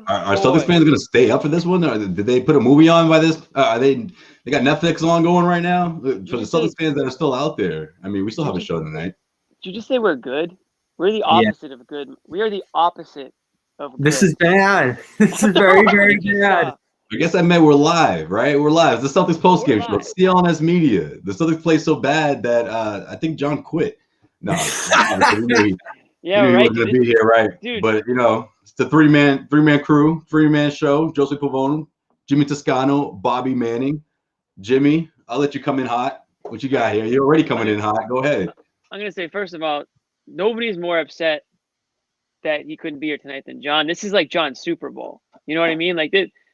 Are Celtics fans going to stay up for this one? Or did they put a movie on by this? They got Netflix on going right now? For the Celtics fans that are still out there, I mean, we still have a show tonight. Did you just say we're good? We're the opposite of good. We are the opposite of good. This is bad. This is very, very bad. I guess I meant we're live, right? We're live. It's the Celtics postgame show. CLNS Media. The Celtics play so bad that I think John quit. No, yeah, right. He was going to be here, right? Dude. But it's the three-man crew, three-man show. Joseph Pavone, Jimmy Toscano, Bobby Manning. Jimmy, I'll let you come in hot. What you got here? You're already coming in hot. Go ahead. I'm going to say, first of all, nobody's more upset that he couldn't be here tonight than John. This is like John's Super Bowl. You know what I mean? Like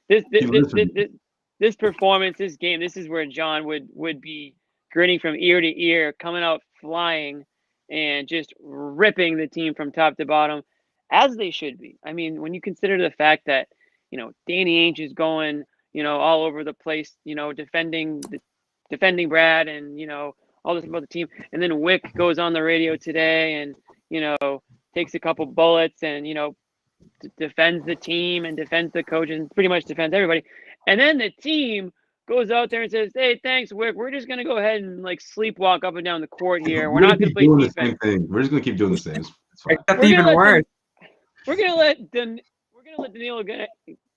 this performance, this game, this is where John would be grinning from ear to ear, coming out flying and just ripping the team from top to bottom, as they should be. I mean, when you consider the fact that, Danny Ainge is going, all over the place, defending Brad and, all this about the team. And then Wyc goes on the radio today and, takes a couple bullets and, defends the team and defends the coach and pretty much defends everybody. And then the team goes out there and says, "Hey, thanks, Wyc. We're just gonna go ahead and sleepwalk up and down the court here. We're not gonna play defense. The same thing. We're just gonna keep doing the same. That's even worse. We're gonna let Danilo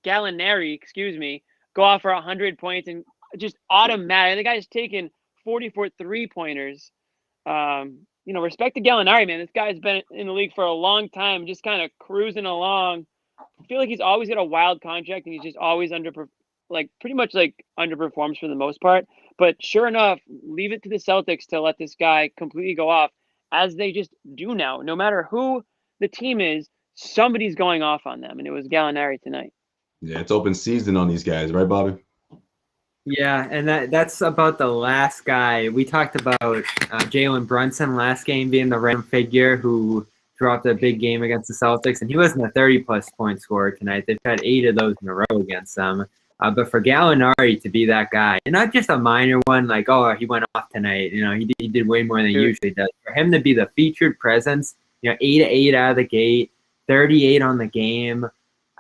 Gallinari, go off for 100 points and just automatic. The guy's taken 44 3-pointers. Respect to Gallinari, man. This guy's been in the league for a long time, just kind of cruising along. I feel like he's always got a wild contract, and he's just always pretty much underperforms for the most part. But sure enough, leave it to the Celtics to let this guy completely go off, as they just do now. No matter who the team is, somebody's going off on them, and it was Gallinari tonight. Yeah, it's open season on these guys, right, Bobby? Yeah, and that's about the last guy. We talked about Jaylen Brunson last game being the random figure who dropped a big game against the Celtics, and he wasn't a 30-plus point scorer tonight. They've had 8 of those in a row against them. But for Gallinari to be that guy, and not just a minor one, like, oh, he went off tonight. He did way more than he usually does. For him to be the featured presence, 8-8 out of the gate, 38 on the game,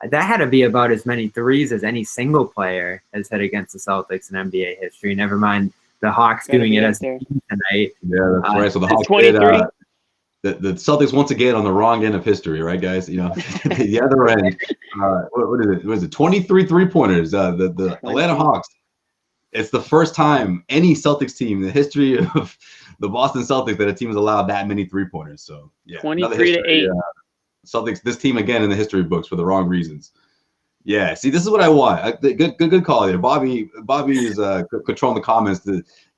that had to be about as many threes as any single player has hit against the Celtics in NBA history. Never mind the Hawks doing it as a team tonight. Yeah, that's right. So the Hawks 23. did, the Celtics once again on the wrong end of history, right, guys? The other end. What is it? Was it 23 3-pointers? The Atlanta Hawks. It's the first time any Celtics team in the history of the Boston Celtics that a team has allowed that many 3-pointers. So yeah, 23-8. Celtics, this team again in the history books for the wrong reasons. Yeah, see, this is what I want. Good call there. Bobby is controlling the comments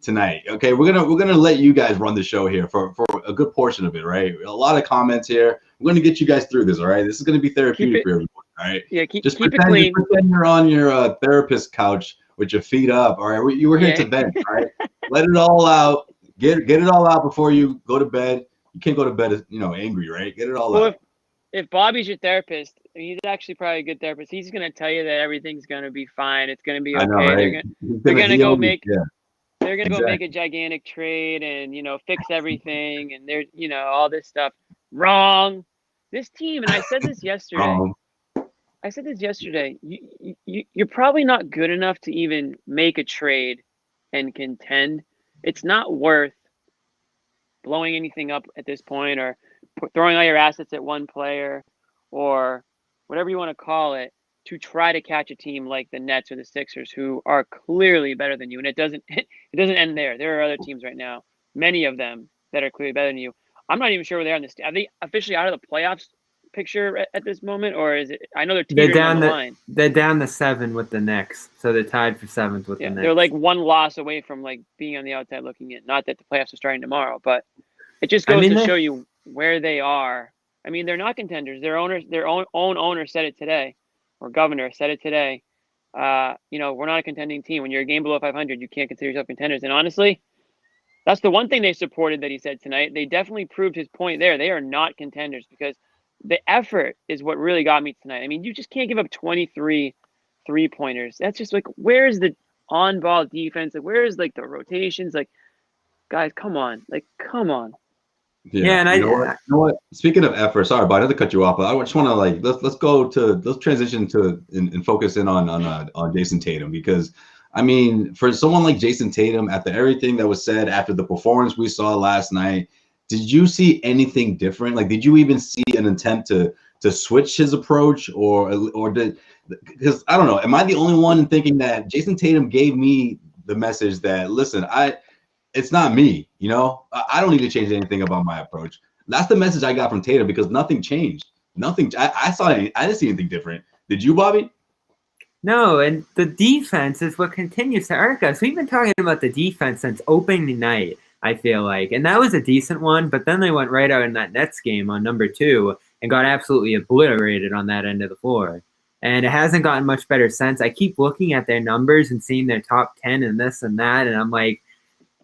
tonight. Okay, we're gonna let you guys run the show here for a good portion of it, right? A lot of comments here. We're gonna get you guys through this, all right? This is gonna be therapeutic for everyone, all right? Yeah, keep it clean. Just pretend you're on your therapist couch with your feet up, all right? You were here to vent, all right? Let it all out. Get it all out before you go to bed. You can't go to bed, angry, right? Get it all out. If Bobby's your therapist, he's actually probably a good therapist. He's going to tell you that everything's going to be fine. It's going to be okay. Know, right? They're going to go make go make a gigantic trade and, fix everything. And there's, all this stuff. Wrong. This team, and I said this yesterday. You're probably not good enough to even make a trade and contend. It's not worth blowing anything up at this point or throwing all your assets at one player or whatever you want to call it to try to catch a team like the Nets or the Sixers who are clearly better than you. And it doesn't end there. There are other teams right now, many of them that are clearly better than you. I'm not even sure where they are in this. Are they officially out of the playoffs picture at this moment, or is it? I know they're down the line. They're down to 7 with the Knicks, so they're tied for 7th with the Knicks. They're like one loss away from being on the outside looking in. Not that the playoffs are starting tomorrow, but it just goes to show you where they are. I mean, they're not contenders. Their own owner said it today, or governor said it today. We're not a contending team. When you're a game below 500, you can't consider yourself contenders. And honestly, that's the one thing they supported that he said tonight. They definitely proved his point there. They are not contenders because the effort is what really got me tonight. I mean, you just can't give up 23 3-pointers. That's just where's the on-ball defense? Where is the rotations? Guys, come on. Come on. Yeah, and you know what? You know what? Speaking of effort, sorry, but I had to cut you off. But I just want to like let's transition to and focus in on Jayson Tatum, because I mean, for someone like Jayson Tatum, after everything that was said after the performance we saw last night, did you see anything different? Like, did you even see an attempt to switch his approach, or did, because I don't know, am I the only one thinking that Jayson Tatum gave me the message that, listen, it's not me, you know. I don't need to change anything about my approach. That's the message I got from Tatum, because nothing changed. Nothing. I didn't see anything different. Did you, Bobby? No, and the defense is what continues to irk us. We've been talking about the defense since opening night, I feel like, and that was a decent one. But then they went right out in that Nets game on number 2 and got absolutely obliterated on that end of the floor. And it hasn't gotten much better since. I keep looking at their numbers and seeing their top 10 and this and that, and I'm like,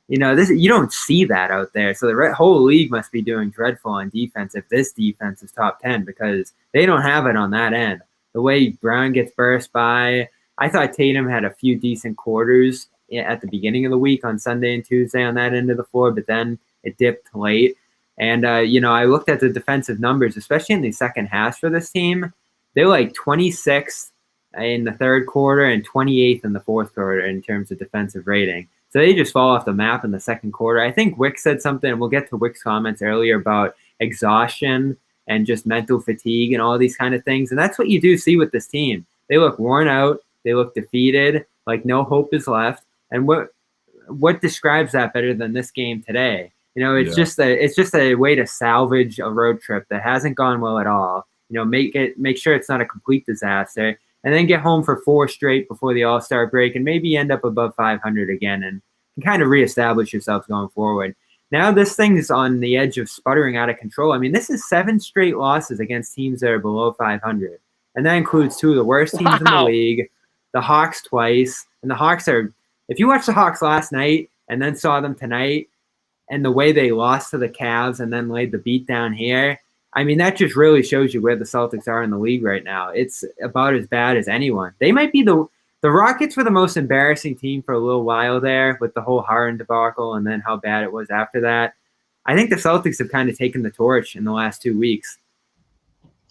you know, this, you don't see that out there. So the whole league must be doing dreadful on defense if this defense is top 10, because they don't have it on that end. The way Brown gets burst by, I thought Tatum had a few decent quarters at the beginning of the week on Sunday and Tuesday on that end of the floor, but then it dipped late. And, you know, I looked at the defensive numbers, especially in the second half for this team. They're like 26th in the third quarter and 28th in the fourth quarter in terms of defensive rating. So they just fall off the map in the second quarter. I think Wyc said something, and we'll get to Wic's comments earlier about exhaustion and just mental fatigue and all these kind of things. And that's what you do see with this team. They look worn out. They look defeated, like no hope is left. And what describes that better than this game today? You know, it's just a way to salvage a road trip that hasn't gone well at all. You know, make sure it's not a complete disaster, and then get home for 4 straight before the All-Star break, and maybe end up above 500 again, and kind of reestablish yourself going forward. Now this thing is on the edge of sputtering out of control. I mean, this is 7 straight losses against teams that are below 500, and that includes 2 of the worst teams in the league, the Hawks twice, and the Hawks are. If you watched the Hawks last night and then saw them tonight, and the way they lost to the Cavs and then laid the beat down here, I mean, that just really shows you where the Celtics are in the league right now. It's about as bad as anyone. They might be the Rockets were the most embarrassing team for a little while there with the whole Harden debacle and then how bad it was after that. I think the Celtics have kind of taken the torch in the last 2 weeks.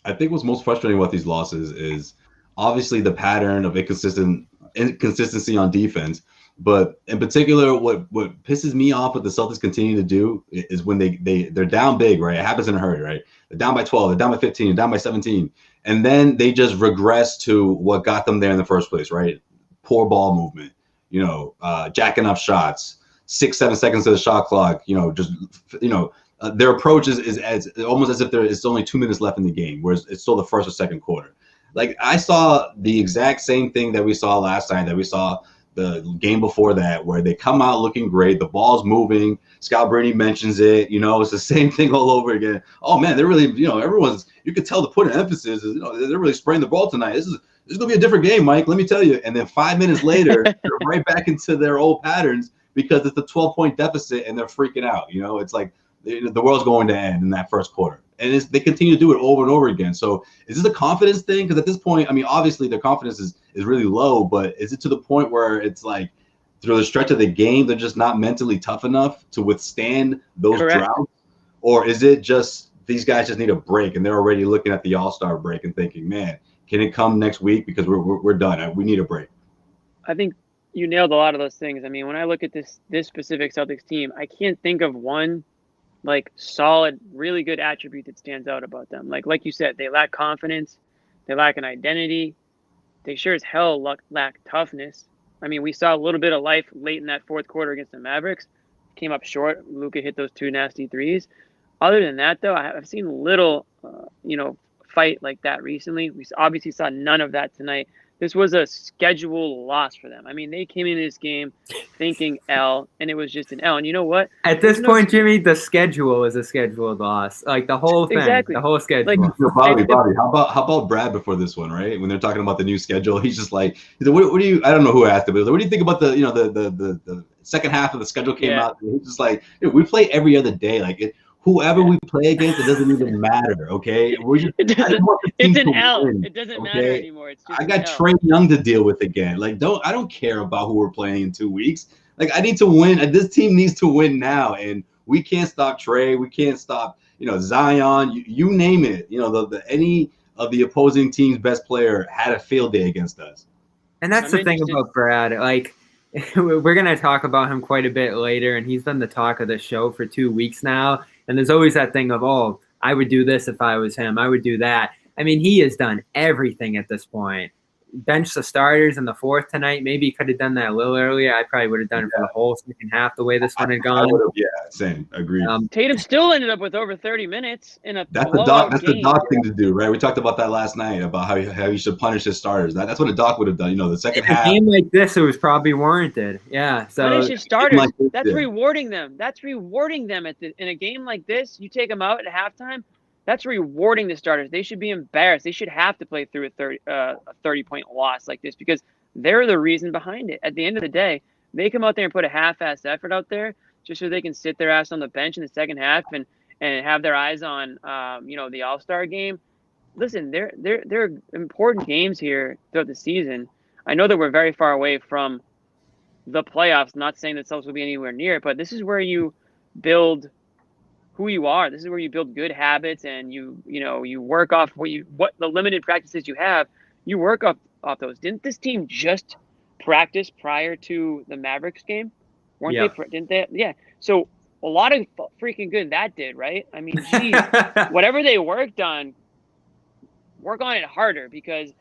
I think what's most frustrating about these losses is obviously the pattern of inconsistency on defense. But in particular, what pisses me off what the Celtics continue to do is when they're down big, right? It happens in a hurry, right? They're down by 12, they're down by 15, they're down by 17. And then they just regress to what got them there in the first place, right? Poor ball movement, you know, jacking up shots, 6-7 seconds to the shot clock, you know, just, you know, their approach is as almost as if it's only 2 minutes left in the game, whereas it's still the first or second quarter. Like, I saw the exact same thing that we saw last night, that we saw the game before that, where they come out looking great, the ball's moving, Scalabrini mentions it, you know, it's the same thing all over again. Oh man, they're really, you know, you could tell the point of emphasis is, you know, they're really spraying the ball tonight. This is gonna be a different game, Mike, let me tell you. And then 5 minutes later, they're right back into their old patterns because it's a 12-point deficit and they're freaking out. You know, it's like the world's going to end in that first quarter. And they continue to do it over and over again. So is this a confidence thing? Because at this point, I mean, obviously their confidence is really low, but is it to the point where it's like through the stretch of the game, they're just not mentally tough enough to withstand those droughts? Or is it just these guys just need a break and they're already looking at the All-Star break and thinking, man, can it come next week? Because we're done. We need a break. I think you nailed a lot of those things. I mean, when I look at this specific Celtics team, I can't think of one like solid, really good attribute that stands out about them. Like you said, they lack confidence, they lack an identity, they sure as hell lack toughness. I mean, we saw a little bit of life late in that fourth quarter against the Mavericks. Came up short. Luka hit those 2 nasty threes. Other than that, though, I've seen little, fight like that recently. We obviously saw none of that tonight. This was a scheduled loss for them. I mean, they came into this game thinking L, and it was just an L. And you know what? At this point, Jimmy, the schedule is a scheduled loss. Like the whole thing, the whole schedule. Like, Bobby, how about Brad before this one, right? When they're talking about the new schedule, he's just like, what do you? I don't know who asked him, but what do you think about the second half of the schedule came out? And he's just like, we play every other day, like whoever we play against, it doesn't even matter, okay? It's an L. It doesn't matter anymore. It's just I got Trae Young to deal with again. Like, I don't care about who we're playing in 2 weeks. Like, I need to win. This team needs to win now, and We can't stop Trey. We can't stop, Zion. You name it. Any of the opposing team's best player had a field day against us. And that's the thing about Brad. Like, we're going to talk about him quite a bit later, and he's been the talk of the show for 2 weeks now. And there's always that thing of, oh, I would do this if I was him. I would do that. I mean, he has done everything at this point. Bench the starters in the fourth tonight. Maybe he could have done that a little earlier. I probably would have done it for the whole second half the way this one had gone. Yeah, same. Agreed. Tatum still ended up with over 30 minutes in a That's the Doc thing to do, right? We talked about that last night about how he should punish his starters. That's what a Doc would have done. The second half. A game like this, it was probably warranted. Yeah. So punish his starters. That's rewarding them. That's rewarding them in a game like this. You take them out at halftime. That's rewarding the starters. They should be embarrassed. They should have to play through a 30-point loss like this because they're the reason behind it. At the end of the day, they come out there and put a half-assed effort out there just so they can sit their ass on the bench in the second half and have their eyes on the All-Star game. Listen, they're important games here throughout the season. I know that we're very far away from the playoffs. Not saying that Celtics will be anywhere near it, but this is where you build who you are. This is where you build good habits and you work off what the limited practices you have. You work off those. Didn't this team just practice prior to the Mavericks game? Didn't they? Yeah. So a lot of freaking good that did, right? I mean, geez, whatever they worked on, work on it harder because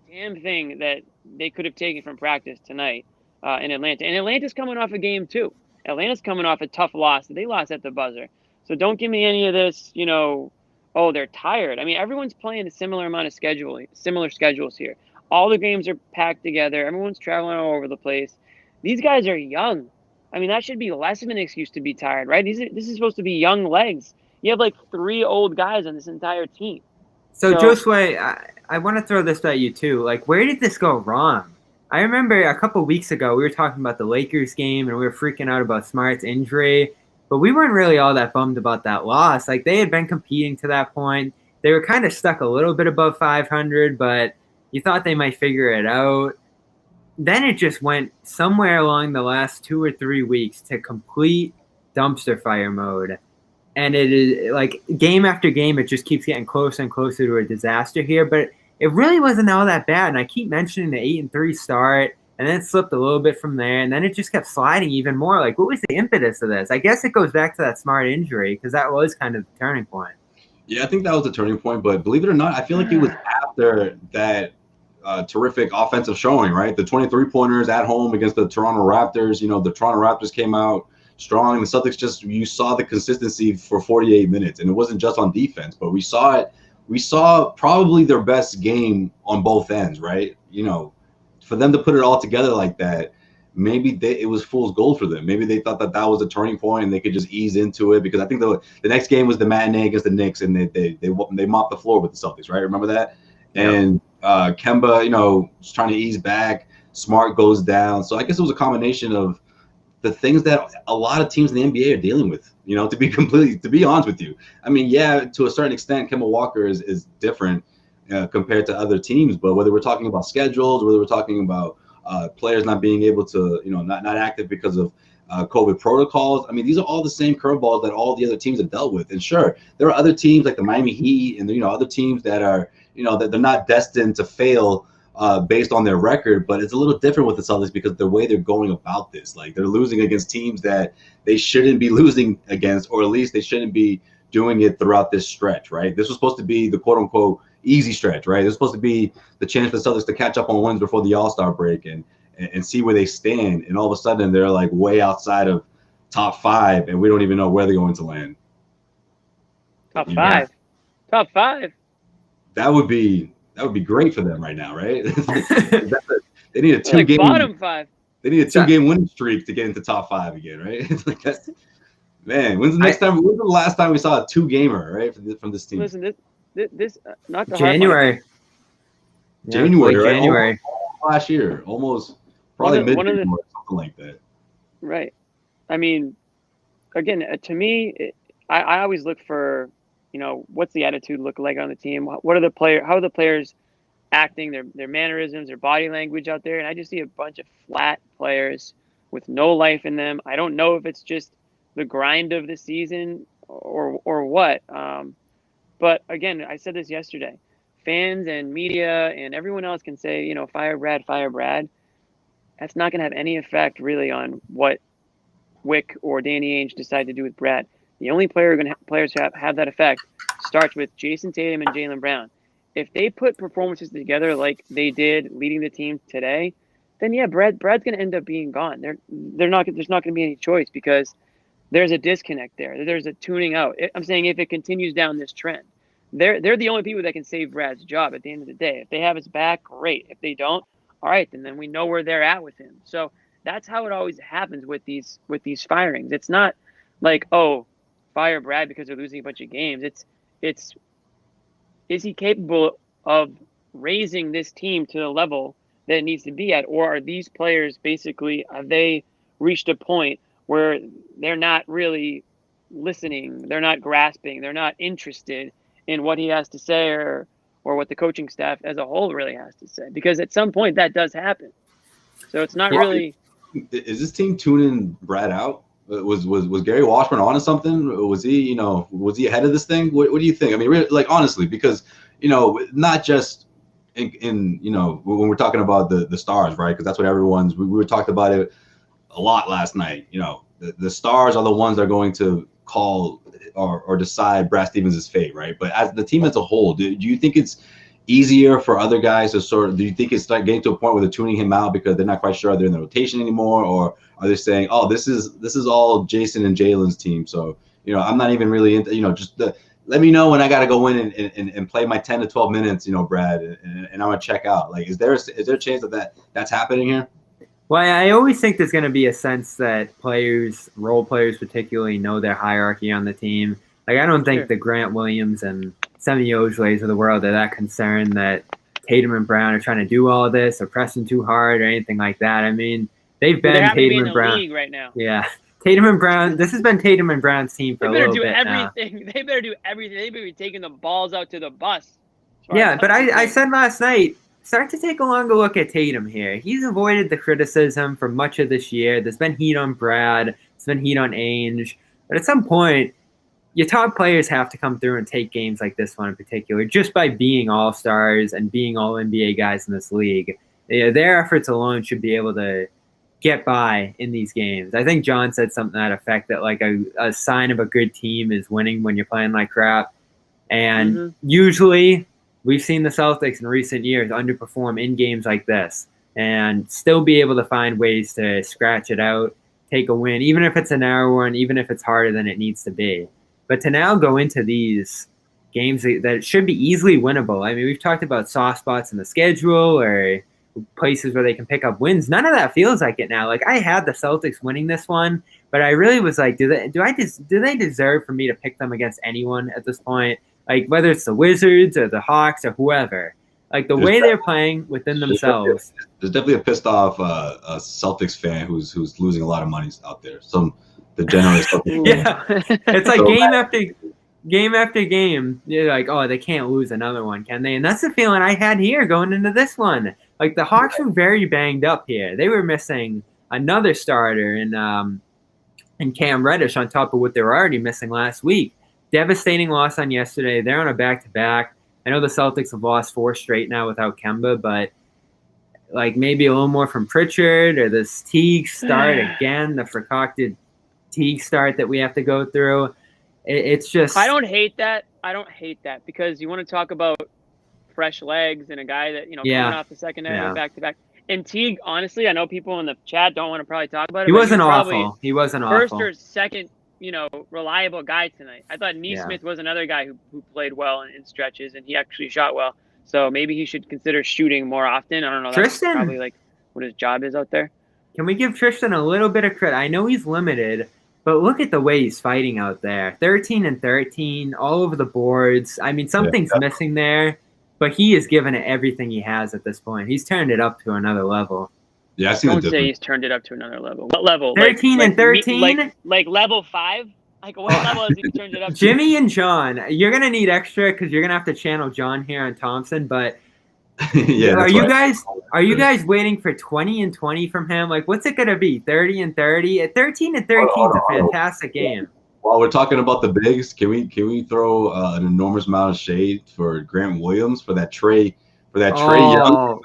damn thing that they could have taken from practice tonight in Atlanta. And Atlanta's coming off a game too. Atlanta's coming off a tough loss. They lost at the buzzer. So don't give me any of this, oh, they're tired. I mean, everyone's playing a similar amount of similar schedules here. All the games are packed together. Everyone's traveling all over the place. These guys are young. I mean, that should be less of an excuse to be tired, right? This is supposed to be young legs. You have like 3 old guys on this entire team. So Josue, I want to throw this at you too. Like, where did this go wrong? I remember a couple weeks ago, we were talking about the Lakers game, and we were freaking out about Smart's injury, but we weren't really all that bummed about that loss. Like, they had been competing to that point. They were kind of stuck a little bit above 500, but you thought they might figure it out. Then it just went somewhere along the last 2 or 3 weeks to complete dumpster fire mode. And it is like game after game, it just keeps getting closer and closer to a disaster here. But it really wasn't all that bad. And I keep mentioning the 8-3 start, and then it slipped a little bit from there. And then it just kept sliding even more. Like, what was the impetus of this? I guess it goes back to that Smart injury because that was kind of the turning point. Yeah, I think that was the turning point. But believe it or not, I feel like it was after that terrific offensive showing, right? The 23-pointers at home against the Toronto Raptors. The Toronto Raptors came out strong, and the Celtics you saw the consistency for 48 minutes. And it wasn't just on defense, but we saw it. We saw probably their best game on both ends, right? For them to put it all together like that, maybe it was fool's gold for them. Maybe they thought that was a turning point and they could just ease into it because I think the next game was the matinee against the Knicks and they mopped the floor with the Celtics, right? Remember that? Yeah. And Kemba, was trying to ease back. Smart goes down. So I guess it was a combination of the things that a lot of teams in the NBA are dealing with, to be honest with you. I mean, yeah, to a certain extent, Kemba Walker is different compared to other teams, but whether we're talking about schedules, whether we're talking about players not being able to, not active because of COVID protocols, I mean, these are all the same curveballs that all the other teams have dealt with. And sure, there are other teams like the Miami Heat and, other teams that are, that they're not destined to fail based on their record, but it's a little different with the Celtics because the way they're going about this, like they're losing against teams that they shouldn't be losing against, or at least they shouldn't be doing it throughout this stretch, right? This was supposed to be the quote unquote easy stretch, right? This was supposed to be the chance for the Celtics to catch up on wins before the All-Star break and see where they stand. And all of a sudden they're like way outside of top 5 and we don't even know where they're going to land. Top 5. Top 5. That would be great for them right now, right? They need a 2-game bottom 5. They need a 2-game winning streak to get into top 5 again, right? It's like that's, man. When's the last time we saw a 2-gamer, right, from this team? Listen, this not the January. January, right? January. Last year, almost probably mid-January, something like that. Right. I mean, again, to me, I always look for, what's the attitude look like on the team? What are the players? How are the players acting? Their mannerisms, their body language out there, and I just see a bunch of flat players with no life in them. I don't know if it's just the grind of the season or what. But again, I said this yesterday. Fans and media and everyone else can say, you know, fire Brad, fire Brad. That's not going to have any effect really on what Wyc or Danny Ainge decide to do with Brad. The only players who have that effect starts with Jayson Tatum and Jaylen Brown. If they put performances together like they did leading the team today, then yeah, Brad's going to end up being gone. There's not going to be any choice because there's a disconnect there. There's a tuning out. I'm saying if it continues down this trend, they're the only people that can save Brad's job at the end of the day. If they have his back, great. If they don't, all right, then we know where they're at with him. So that's how it always happens with these firings. It's not like, oh, fire Brad because they're losing a bunch of games. It's is he capable of raising this team to the level that it needs to be at, or are these players basically, have they reached a point where they're not really listening, they're not grasping, they're not interested in what he has to say or what the coaching staff as a whole really has to say? Because at some point that does happen. So it's not really. Is this team tuning Brad out? Was Gary Washburn on to something? Was he ahead of this thing? What do you think? I mean, really, like, honestly, because, you know, not just in you know, when we're talking about the stars, right? Because that's what we were talking about it a lot last night. You know, the stars are the ones that are going to call or decide Brad Stevens' fate, right? But as the team as a whole, do you think it's easier for other guys to do you think it's like getting to a point where they're tuning him out because they're not quite sure they're in the rotation anymore, or are they saying, oh, this is all Jayson and Jaylen's team, so, you know, I'm not even really into, you know, just let me know when I got to go in and play my 10 to 12 minutes, you know, Brad, and I'm gonna check out. Like, is there a chance that's happening here? Well, I always think there's going to be a sense that role players particularly, know their hierarchy on the team. Like, I don't think the Grant Williams and Semi Ojale's of the world are that concerned that Tatum and Brown are trying to do all of this or pressing too hard or anything like that. I mean, they've been Tatum and Brown league right now. Yeah, Tatum and Brown. This has been Tatum and Brown's team for a little bit now. They better do everything. They better be taking the balls out to the bus. Yeah, but I said last night, start to take a longer look at Tatum here. He's avoided the criticism for much of this year. There's been heat on Brad. There's been heat on Ainge. But at some point, your top players have to come through and take games like this one in particular, just by being all-stars and being all-NBA guys in this league. Their efforts alone should be able to get by in these games. I think John said something to that effect, that like a sign of a good team is winning when you're playing like crap. And usually we've seen the Celtics in recent years underperform in games like this and still be able to find ways to scratch it out, take a win, even if it's a narrow one, even if it's harder than it needs to be. But to now go into these games that should be easily winnable. I mean, we've talked about soft spots in the schedule or places where they can pick up wins. None of that feels like it now. Like, I had the Celtics winning this one, but I really was like, do they deserve for me to pick them against anyone at this point? Like, whether it's the Wizards or the Hawks or whoever. Like, the way they're playing within themselves. There's definitely a pissed off a Celtics fan who's losing a lot of money out there. The generous Celtics yeah, it's like game after game. You're like, oh, they can't lose another one, can they? And that's the feeling I had here going into this one. Like, the Hawks were very banged up here. They were missing another starter in Cam Reddish on top of what they were already missing last week. Devastating loss on yesterday. They're on a back-to-back. I know the Celtics have lost 4 straight now without Kemba, but like maybe a little more from Pritchard or this Teague start again, the concocted Teague start that we have to go through. It's just. I don't hate that. Because you want to talk about fresh legs and a guy that, coming off the second night back-to-back. And Teague, honestly, I know people in the chat don't want to probably talk about it. He wasn't awful. First or second, reliable guy tonight. I thought Neesmith was another guy who played well in stretches, and he actually shot well. So maybe he should consider shooting more often. I don't know. That's probably like what his job is out there. Can we give Tristan a little bit of credit? I know he's limited, but look at the way he's fighting out there. 13 and 13, all over the boards. I mean, something's missing there, but he has given it everything he has at this point. He's turned it up to another level. Yeah, I see. Don't say he's turned it up to another level. What level? 13 and 13? Like level 5? Like, what level has he turned it up to? Jimmy and John, you're going to need extra because you're going to have to channel John here on Thompson, but Yeah. Are you guys waiting for 20 and 20 from him? Like, what's it gonna be? 30 and 30? At 13 and 13 is a fantastic game. While we're talking about the bigs, can we throw an enormous amount of shade for Grant Williams for that Trey Young?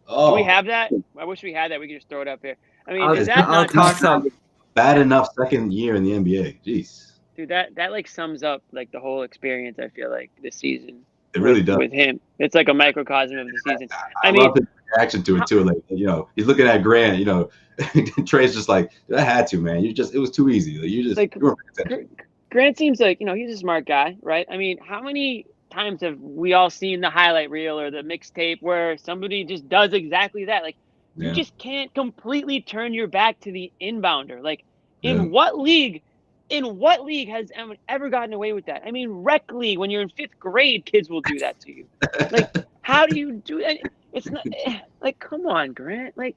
Do we have that? I wish we had that. We could just throw it up here. I mean, I'll toss up. Bad enough second year in the NBA. Jeez. Dude, that like sums up like the whole experience. I feel like this season. It really does. With him, it's like a microcosm of the season. I mean, love his reaction to it too. Like, he's looking at Grant. Trey's just like, I had to, man. It was too easy. Grant seems like he's a smart guy, right? I mean, how many times have we all seen the highlight reel or the mixtape where somebody just does exactly that? Like, you just can't completely turn your back to the inbounder. Like, in what league has anyone ever gotten away with that? I mean, rec league, when you're in 5th grade, kids will do that to you. Like, how do you do that? It's not like, come on, Grant. Like,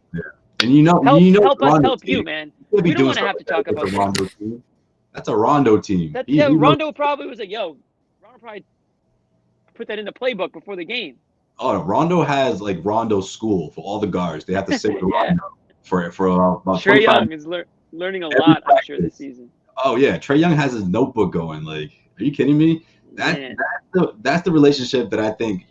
and help us help you, man. We don't want to have to talk about Rondo team. That's a Rondo team. Rondo probably was like, Rondo probably put that in the playbook before the game. Oh, Rondo has like Rondo school for all the guards. They have to sit with Rondo for about Trey Young is learning a lot, I'm sure, this season. Oh yeah, Trey Young has his notebook going. Like, are you kidding me? That's the relationship that I think,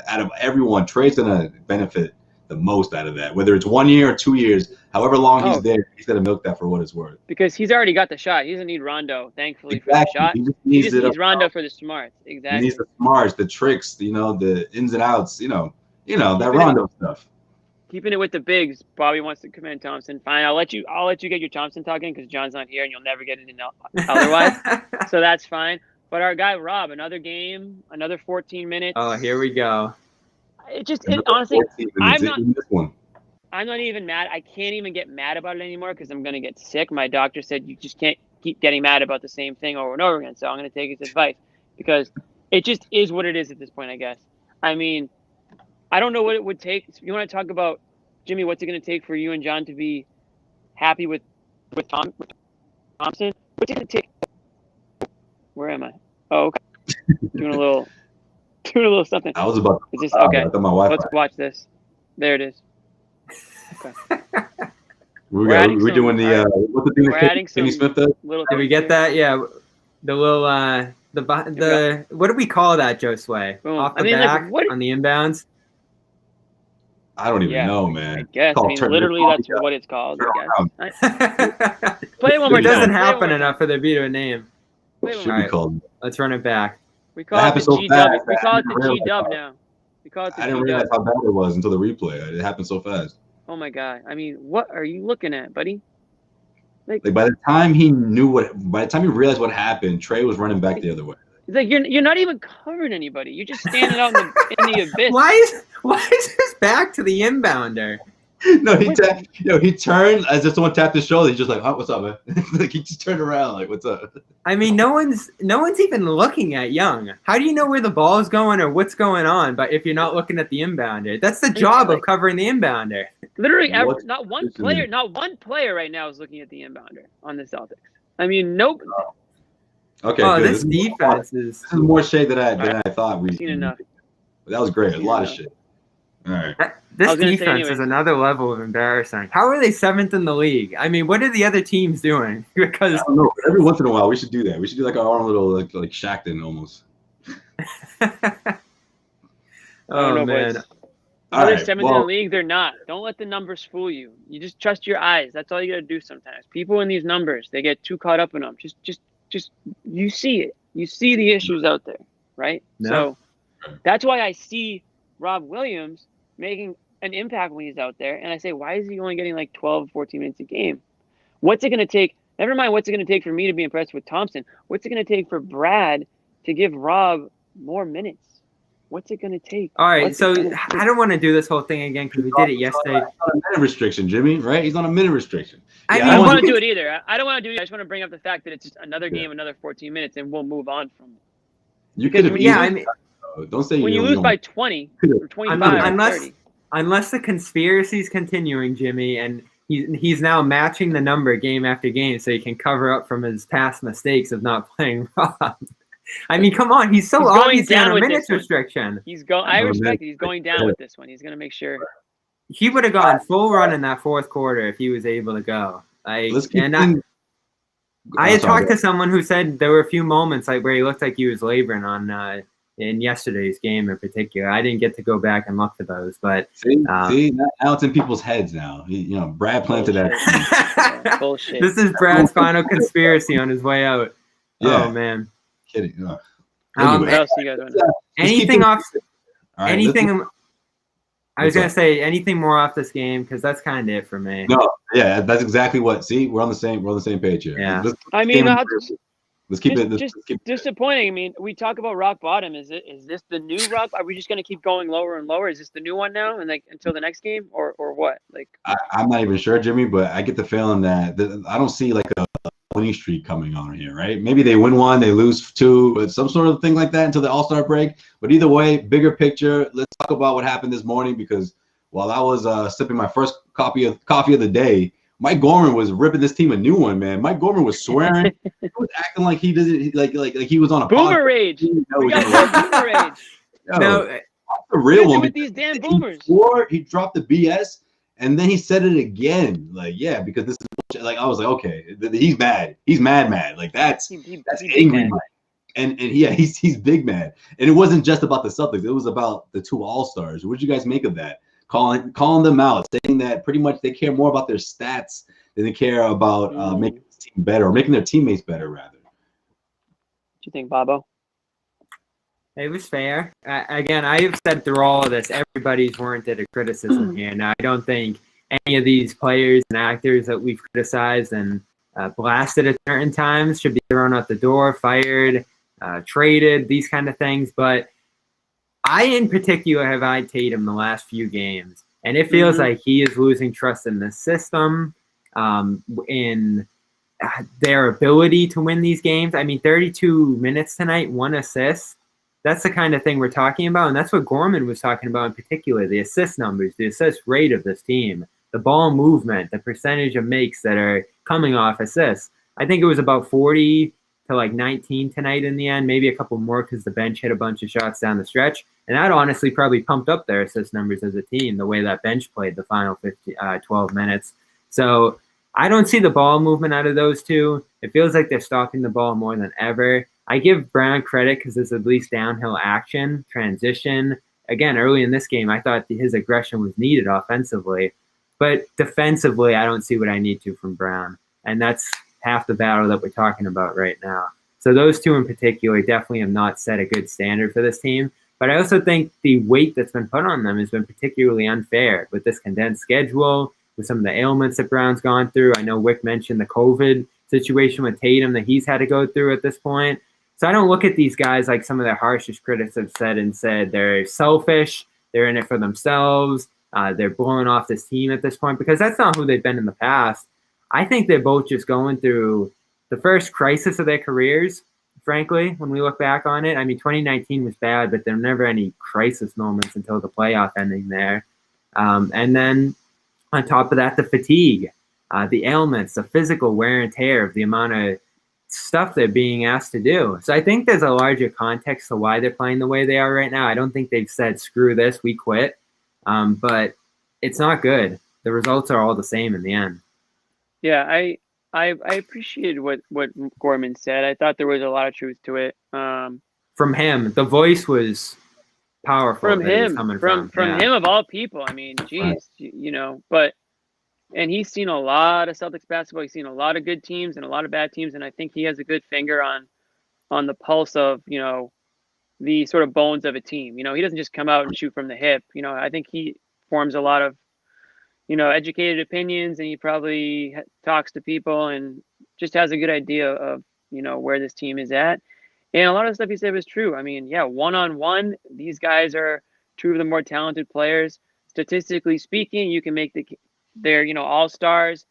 out of everyone, Trey's gonna benefit the most out of that. Whether it's 1 year or 2 years, however long he's there, he's gonna milk that for what it's worth. Because he's already got the shot. He doesn't need Rondo, thankfully, for the shot. He just needs Rondo for the smarts. Exactly. He needs the smarts, the tricks, the ins and outs, that Rondo stuff. Keeping it with the bigs, Bobby wants to come in, Thompson. Fine, I'll let you get your Thompson talk in because John's not here and you'll never get it in otherwise. So that's fine. But our guy Rob, another game, another 14 minutes. Oh, here we go. Honestly, I'm not even mad. I can't even get mad about it anymore because I'm gonna get sick. My doctor said you just can't keep getting mad about the same thing over and over again. So I'm gonna take his advice because it just is what it is at this point, I guess. I mean, I don't know what it would take. You want to talk about, Jimmy, what's it going to take for you and John to be happy with Thompson? What's it going to take? Where am I? Oh, okay. doing a little something. I was about to. Is this okay? I thought my Wi-Fi. Let's watch this. There it is. Okay. We're doing the what's the thing that Kenny Smith does? Did we get that? Yeah. The little what do we call that, Josue? Off the back on the inbounds? I don't even know, man. I guess. Literally, that's what it's called. I guess. Play it one more time. It doesn't happen enough for there to be a name. Should be called. Let's run it back. We call it the G-Dub. We call it the G-Dub now. I didn't realize how bad it was until the replay. It happened so fast. Oh my God! I mean, what are you looking at, buddy? Like by the time he realized what happened, Trey was running back the other way. It's like you're not even covering anybody. You're just standing out in the abyss. Why is his back to the inbounder? No, he turned as if someone tapped his shoulder. He's just like, "Oh, what's up, man?" Like he just turned around, like, "What's up?" I mean, no one's even looking at Young. How do you know where the ball is going or what's going on? But if you're not looking at the inbounder, that's the job of covering the inbounder. Literally, not one player right now is looking at the inbounder on the Celtics. I mean, nope. Okay. Oh, good. this defense is. This is more shade than I thought we'd seen enough. That was great. A lot of shit. All right. This defense is another level of embarrassing. How are they 7th in the league? I mean, what are the other teams doing? Because I don't know. Every once in a while, we should do that. We should do like our own little like Shackton almost. Oh man. Are they 7th in the league? They're not. Don't let the numbers fool you. You just trust your eyes. That's all you got to do sometimes. People in these numbers, they get too caught up in them. Just you see it. You see the issues out there, right? No. So that's why I see Rob Williams making an impact when he's out there. And I say, why is he only getting like 12, 14 minutes a game? What's it going to take? Never mind what's it going to take for me to be impressed with Thompson. What's it going to take for Brad to give Rob more minutes? What's it going to take? All right, so I don't want to do this whole thing again because we did it yesterday. He's on a minute restriction, Jimmy, right? He's on a minute restriction. I don't want to do it either. I don't want to do it. I just want to bring up the fact that it's just another game, another 14 minutes, and we'll move on from it. You could have don't say when you lose by 20 or 25 or 30. Unless the conspiracy is continuing, Jimmy, and he's now matching the number game after game so he can cover up from his past mistakes of not playing Rob. I mean, come on, he's so He's going obviously down on a with minutes this one. restriction. I respect it. He's going down with this one. He's gonna make sure. He would have gone full run in that fourth quarter if he was able to go. I had talked to someone who said there were a few moments like where he looked like he was laboring on in yesterday's game in particular. I didn't get to go back and look for those, but see, now it's in people's heads now. Brad planted that. Bullshit. This is Brad's final conspiracy on his way out. Yeah. Oh man. Kidding. Anyway. What else you guys want to anything off? Right, anything? I was gonna say anything more off this game because that's kind of it for me. No, yeah, that's exactly what. See, we're on the same page here. Yeah. Let's keep it. Disappointing. I mean, we talk about rock bottom. Is this the new rock? Are we just gonna keep going lower and lower? Is this the new one now, and until the next game, or what? I'm not even sure, Jimmy, but I get the feeling that I don't see like a winning streak coming on here, right? Maybe they win one, they lose two, some sort of thing like that until the All-Star break. But either way, bigger picture. Let's talk about what happened this morning because while I was sipping my first coffee of the day, Mike Gorman was ripping this team a new one, man. Mike Gorman was swearing. He was acting like he did like he was on a boomer rage. We got boomer rage. No, the real one with these damn boomers. He dropped the BS. And then he said it again, because this is I was like, okay, he's mad. He's mad. Like that's angry Mike. And he's big mad. And it wasn't just about the Celtics. It was about the two All-Stars. What did you guys make of that? Calling them out, saying that pretty much they care more about their stats than they care about making the team better or making their teammates better, rather. What do you think, Bobo? It was fair. Again, I've said through all of this, everybody's warranted a criticism here. Now, I don't think any of these players and actors that we've criticized and blasted at certain times should be thrown out the door, fired, traded, these kind of things. But I, in particular, have eyed Tatum the last few games, and it feels like he is losing trust in the system, in their ability to win these games. I mean, 32 minutes tonight, 1 assist. That's the kind of thing we're talking about, and that's what Gorman was talking about in particular, the assist numbers, the assist rate of this team, the ball movement, the percentage of makes that are coming off assists. I think it was about 40 to 19 tonight in the end, maybe a couple more because the bench hit a bunch of shots down the stretch, and that honestly probably pumped up their assist numbers as a team, the way that bench played the final 12 minutes. So I don't see the ball movement out of those two. It feels like they're stopping the ball more than ever. I give Brown credit because there's at least downhill action, transition. Again, early in this game, I thought his aggression was needed offensively. But defensively, I don't see what I need to from Brown. And that's half the battle that we're talking about right now. So those two in particular definitely have not set a good standard for this team. But I also think the weight that's been put on them has been particularly unfair with this condensed schedule, with some of the ailments that Brown's gone through. I know Wyc mentioned the COVID situation with Tatum that he's had to go through at this point. So I don't look at these guys like some of their harshest critics have said they're selfish, they're in it for themselves, they're blowing off this team at this point, because that's not who they've been in the past. I think they're both just going through the first crisis of their careers, frankly, when we look back on it. I mean, 2019 was bad, but there were never any crisis moments until the playoff ending there. And then on top of that, the fatigue, the ailments, the physical wear and tear of the amount of stuff they're being asked to do. So I think there's a larger context to why they're playing the way they are right now. I don't think they've said, screw this, we quit. But it's not good. The results are all the same in the end. Yeah, I appreciated what Gorman said. I thought there was a lot of truth to it. From him, the voice was powerful. From him of all people. I mean, geez, but. And he's seen a lot of Celtics basketball. He's seen a lot of good teams and a lot of bad teams. And I think he has a good finger on the pulse of, the sort of bones of a team. He doesn't just come out and shoot from the hip. I think he forms a lot of, educated opinions, and he probably talks to people and just has a good idea of, where this team is at. And a lot of the stuff he said was true. I mean, yeah, one-on-one, these guys are two of the more talented players. Statistically speaking, you can make they're all-stars.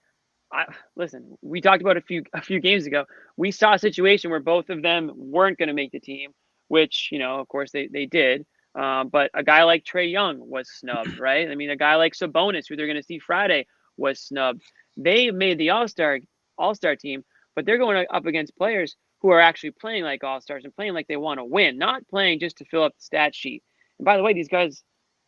Listen, we talked about a few games ago. We saw a situation where both of them weren't going to make the team, which of course they did. But a guy like Trae Young was snubbed, right? I mean, a guy like Sabonis, who they're going to see Friday, was snubbed. They made the all-star team, but they're going up against players who are actually playing like all-stars and playing like they want to win, not playing just to fill up the stat sheet. And by the way, these guys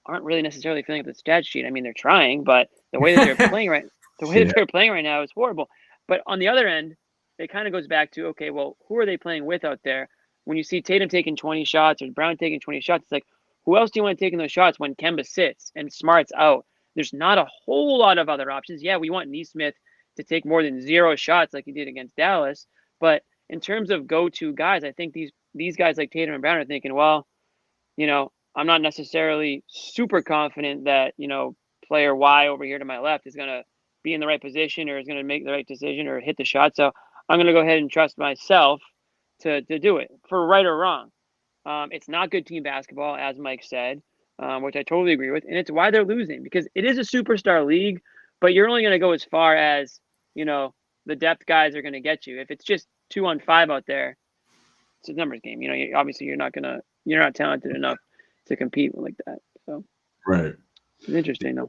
aren't really necessarily filling up the stat sheet. I mean, they're trying, but the way that they're playing that they're playing right now is horrible. But on the other end, it kind of goes back to, okay, well, who are they playing with out there? When you see Tatum taking 20 shots or Brown taking 20 shots, it's like, who else do you want taking those shots when Kemba sits and Smart's out? There's not a whole lot of other options. Yeah, we want Nesmith to take more than 0 shots like he did against Dallas. But in terms of go-to guys, I think these guys like Tatum and Brown are thinking, well, I'm not necessarily super confident that, player Y over here to my left is going to be in the right position or is going to make the right decision or hit the shot. So I'm going to go ahead and trust myself to do it, for right or wrong. It's not good team basketball, as Mike said, which I totally agree with. And it's why they're losing, because it is a superstar league, but you're only going to go as far as, the depth guys are going to get you. If it's just 2-on-5 out there, it's a numbers game. Obviously you're not talented enough to compete like that. So right. It's interesting though.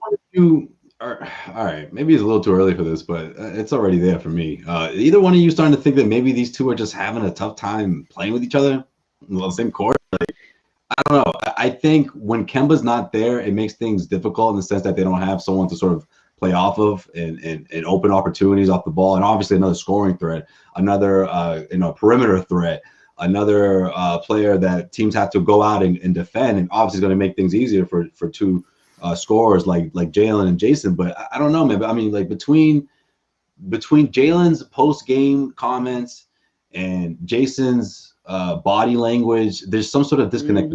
All right, maybe it's a little too early for this, but it's already there for me. Either one of you starting to think that maybe these two are just having a tough time playing with each other on the same court? I don't know. I think when Kemba's not there, it makes things difficult in the sense that they don't have someone to sort of play off of and open opportunities off the ball, and obviously another scoring threat, another perimeter threat, another player that teams have to go out and defend, and obviously going to make things easier for two scorers like Jaylen and Jayson. But I don't know, man. But I mean, like between Jaylen's post-game comments and Jayson's body language, there's some sort of disconnect.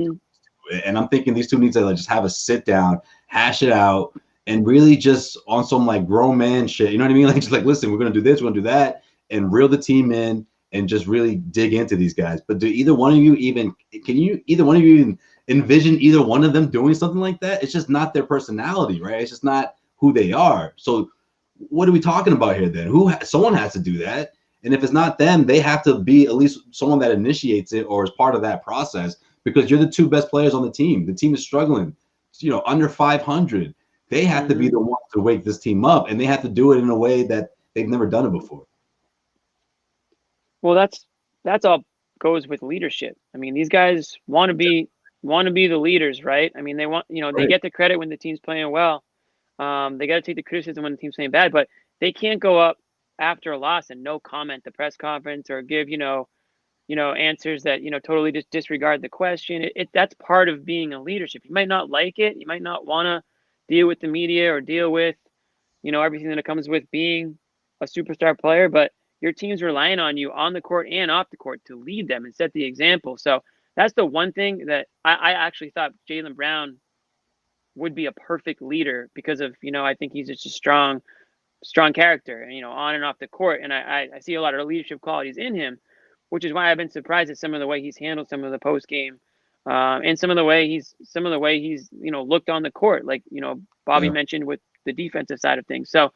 And I'm thinking these two need to just have a sit down, hash it out, and really just on some like grown man shit. You know what I mean? Like just like, listen, we're gonna do this, we're gonna do that, and reel the team in and just really dig into these guys. But can you either one of you even envision either one of them doing something like that? It's just not their personality, right? It's just not who they are. So what are we talking about here then? Someone has to do that. And if it's not them, they have to be at least someone that initiates it or is part of that process, because you're the two best players on the team. The team is struggling, under 500. They have to be the ones to wake this team up, and they have to do it in a way that they've never done it before. Well, that's all goes with leadership. I mean, these guys want to be the leaders, right? I mean, they want, they get the credit when the team's playing well. They got to take the criticism when the team's playing bad, but they can't go up after a loss and no comment at the press conference or give, answers that, totally just disregard the question. That's part of being a leadership. You might not like it. You might not want to deal with the media or deal with, everything that comes with being a superstar player, but your team's relying on you on the court and off the court to lead them and set the example. So that's the one thing that I actually thought Jaylen Brown would be a perfect leader because of, I think he's just a strong character, on and off the court. And I see a lot of leadership qualities in him, which is why I've been surprised at some of the way he's handled some of the post game, and some of the way he's looked on the court, like, Bobby mentioned with the defensive side of things. So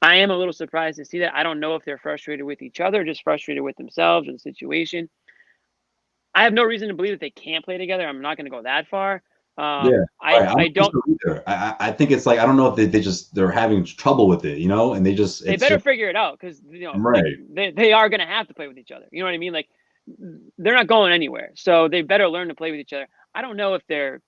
I am a little surprised to see that. I don't know if they're frustrated with each other, just frustrated with themselves or the situation. I have no reason to believe that they can't play together. I'm not going to go that far. I don't either. I think it's like, I don't know if they're having trouble with it, and they better figure it out, because they are going to have to play with each other. You know what I mean? Like, they're not going anywhere, so they better learn to play with each other. I don't know if they're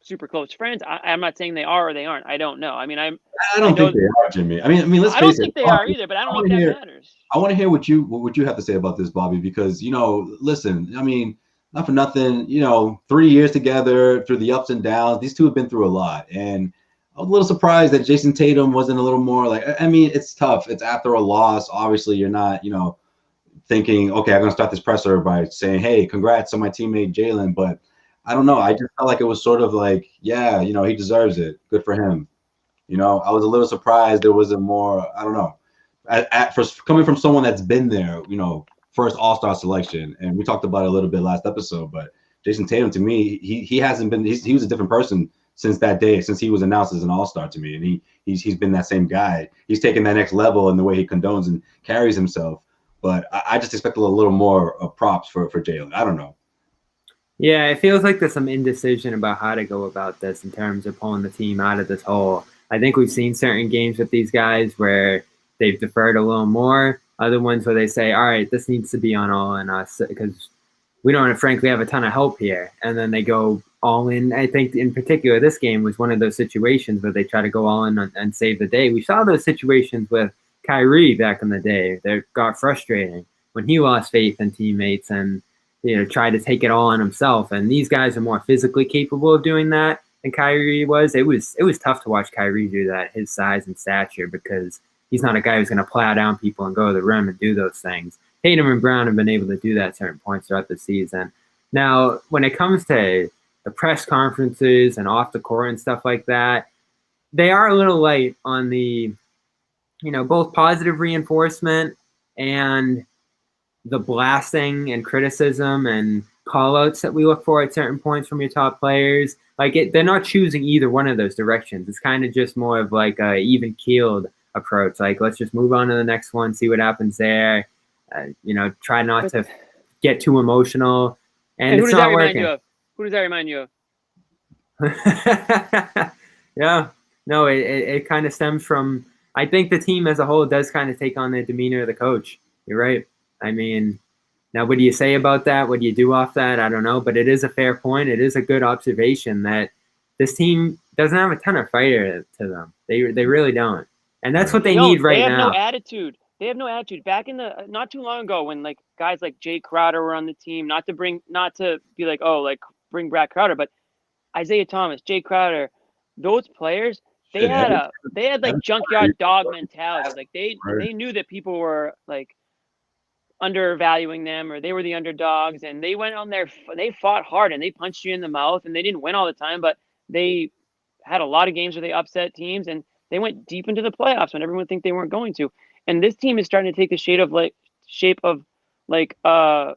super close friends. I'm not saying they are or they aren't. I don't know. I mean, I don't think they are, Jimmy. I mean, let's face it. I don't think they are either, but I don't know if that matters. I want to hear what you have to say about this, Bobby, because listen, I mean, not for nothing, 3 years together through the ups and downs. These two have been through a lot, and I was a little surprised that Jayson Tatum wasn't a little more like. I mean, it's tough. It's after a loss. Obviously, you're not, thinking, okay, I'm gonna start this presser by saying, hey, congrats on my teammate Jaylen, but I don't know. I just felt like it was sort of like, yeah, he deserves it. Good for him. I was a little surprised there wasn't more. I don't know. First, coming from someone that's been there, first All-Star selection, and we talked about it a little bit last episode. But Jayson Tatum, to me, he hasn't been. He was a different person since that day, since he was announced as an All-Star to me, and he's been that same guy. He's taken that next level in the way he condones and carries himself. But I just expect a little more props for Jaylen. I don't know. Yeah, it feels like there's some indecision about how to go about this in terms of pulling the team out of this hole. I think we've seen certain games with these guys where they've deferred a little more. other ones where they say, all right, this needs to be on all in us because we don't frankly have a ton of help here. And then they go all in. I think in particular, this game was one of those situations where they try to go all in and save the day. We saw those situations with Kyrie back in the day that got frustrating when he lost faith in teammates and tried to take it all on himself. And these guys are more physically capable of doing that than Kyrie was. It was tough to watch Kyrie do that, his size and stature, because he's not a guy who's going to plow down people and go to the rim and do those things. Tatum and Brown have been able to do that at certain points throughout the season. Now, when it comes to the press conferences and off the court and stuff like that, they are a little light on the, both positive reinforcement and the blasting and criticism and call-outs that we look for at certain points from your top players. They're not choosing either one of those directions. It's kind of just more of like a even-keeled approach. Let's just move on to the next one, see what happens there. Try not to get too emotional. And who it's does that not remind working. you of? Who does that remind you of? Yeah. No, it kind of stems from, I think the team as a whole does kind of take on the demeanor of the coach. You're right. I mean, now what do you say about that? What do you do off that? I don't know, but it is a fair point. It is a good observation that this team doesn't have a ton of fire to them. They really don't. And that's what they need right now. They have no attitude. They have no attitude. Back in the not too long ago, when guys like Jay Crowder were on the team, not to be like, oh, bring Brad Crowder, but Isaiah Thomas, Jay Crowder, those players, they had junkyard dog mentality. They knew that people were undervaluing them, or they were the underdogs, and they went on there. They fought hard and they punched you in the mouth, and they didn't win all the time, but they had a lot of games where they upset teams, and they went deep into the playoffs when everyone think they weren't going to. And this team is starting to take the shape of a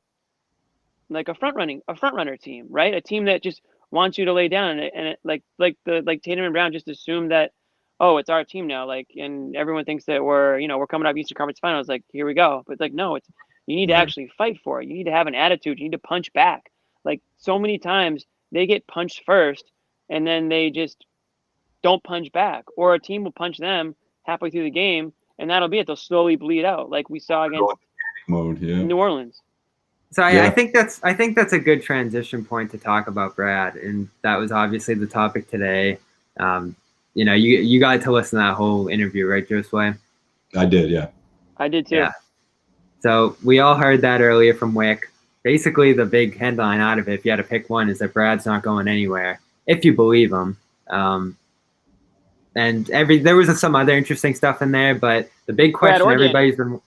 front runner team, right? A team that just wants you to lay down, and Tatum and Brown just assume that, oh, it's our team now, and everyone thinks that we're coming up Eastern Conference Finals, here we go. But no, you need to actually fight for it. You need to have an attitude. You need to punch back. So many times they get punched first, and then they just don't punch back, or a team will punch them halfway through the game, and that'll be it. They'll slowly bleed out, like we saw against New Orleans. So I think that's a good transition point to talk about Brad, and that was obviously the topic today. You got to listen to that whole interview, right, Josue? I did, yeah. I did too. Yeah. So we all heard that earlier from Wyc. Basically, the big headline out of it, if you had to pick one, is that Brad's not going anywhere, if you believe him. And there was some other interesting stuff in there, but the big question everybody's been,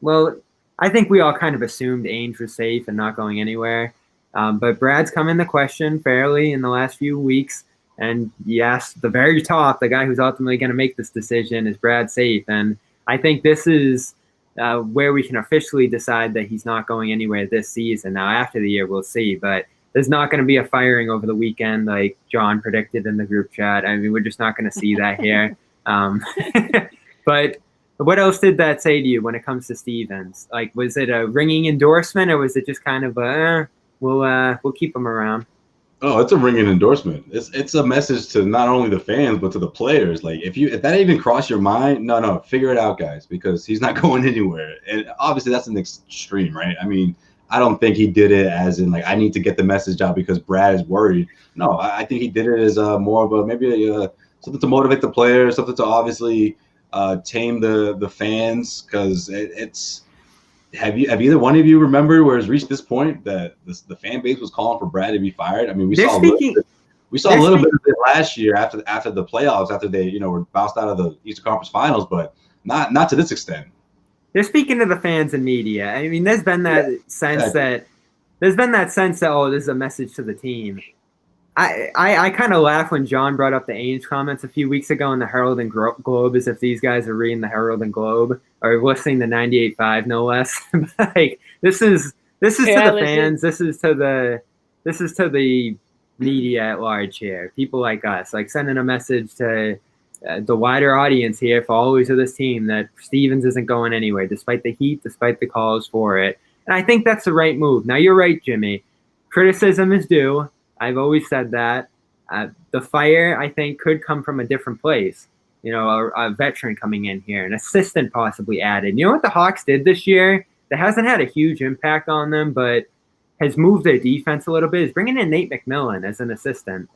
well, I think we all kind of assumed Ainge was safe and not going anywhere. But Brad's come in the question fairly in the last few weeks. And yes, the very top, the guy who's ultimately going to make this decision, is Brad safe. And I think this is where we can officially decide that he's not going anywhere this season. Now, after the year, we'll see. But there's not going to be a firing over the weekend like John predicted in the group chat. I mean, we're just not going to see that here. But what else did that say to you when it comes to Stevens? Was it a ringing endorsement, or was it just kind of we'll keep him around? Oh, it's a ringing endorsement. It's a message to not only the fans but to the players. If that even crossed your mind, no, figure it out, guys, because he's not going anywhere. And obviously that's an extreme, right? I mean, I don't think he did it as in I need to get the message out because Brad is worried. No, I think he did it as more of something to motivate the players, something to obviously tame the fans, because it's. Have either one of you remembered where it's reached this point that the fan base was calling for Brad to be fired? I mean, we saw a little bit of it last year after the playoffs, after they were bounced out of the Eastern Conference Finals, but not to this extent. They're speaking to the fans and media. I mean, there's been that sense that oh, this is a message to the team. I kind of laugh when John brought up the Ainge comments a few weeks ago in the Herald and Globe, as if these guys are reading the Herald and Globe or listening to 98.5, no less. This is to the fans. This is to the media at large here. People like us, sending a message to the wider audience here, followers of this team, that Stevens isn't going anywhere, despite the heat, despite the calls for it. And I think that's the right move. Now, you're right, Jimmy. Criticism is due. I've always said that. The fire, I think, could come from a different place. a veteran coming in here, an assistant possibly added. You know what the Hawks did this year that hasn't had a huge impact on them, but has moved their defense a little bit, is bringing in Nate McMillan as an assistant.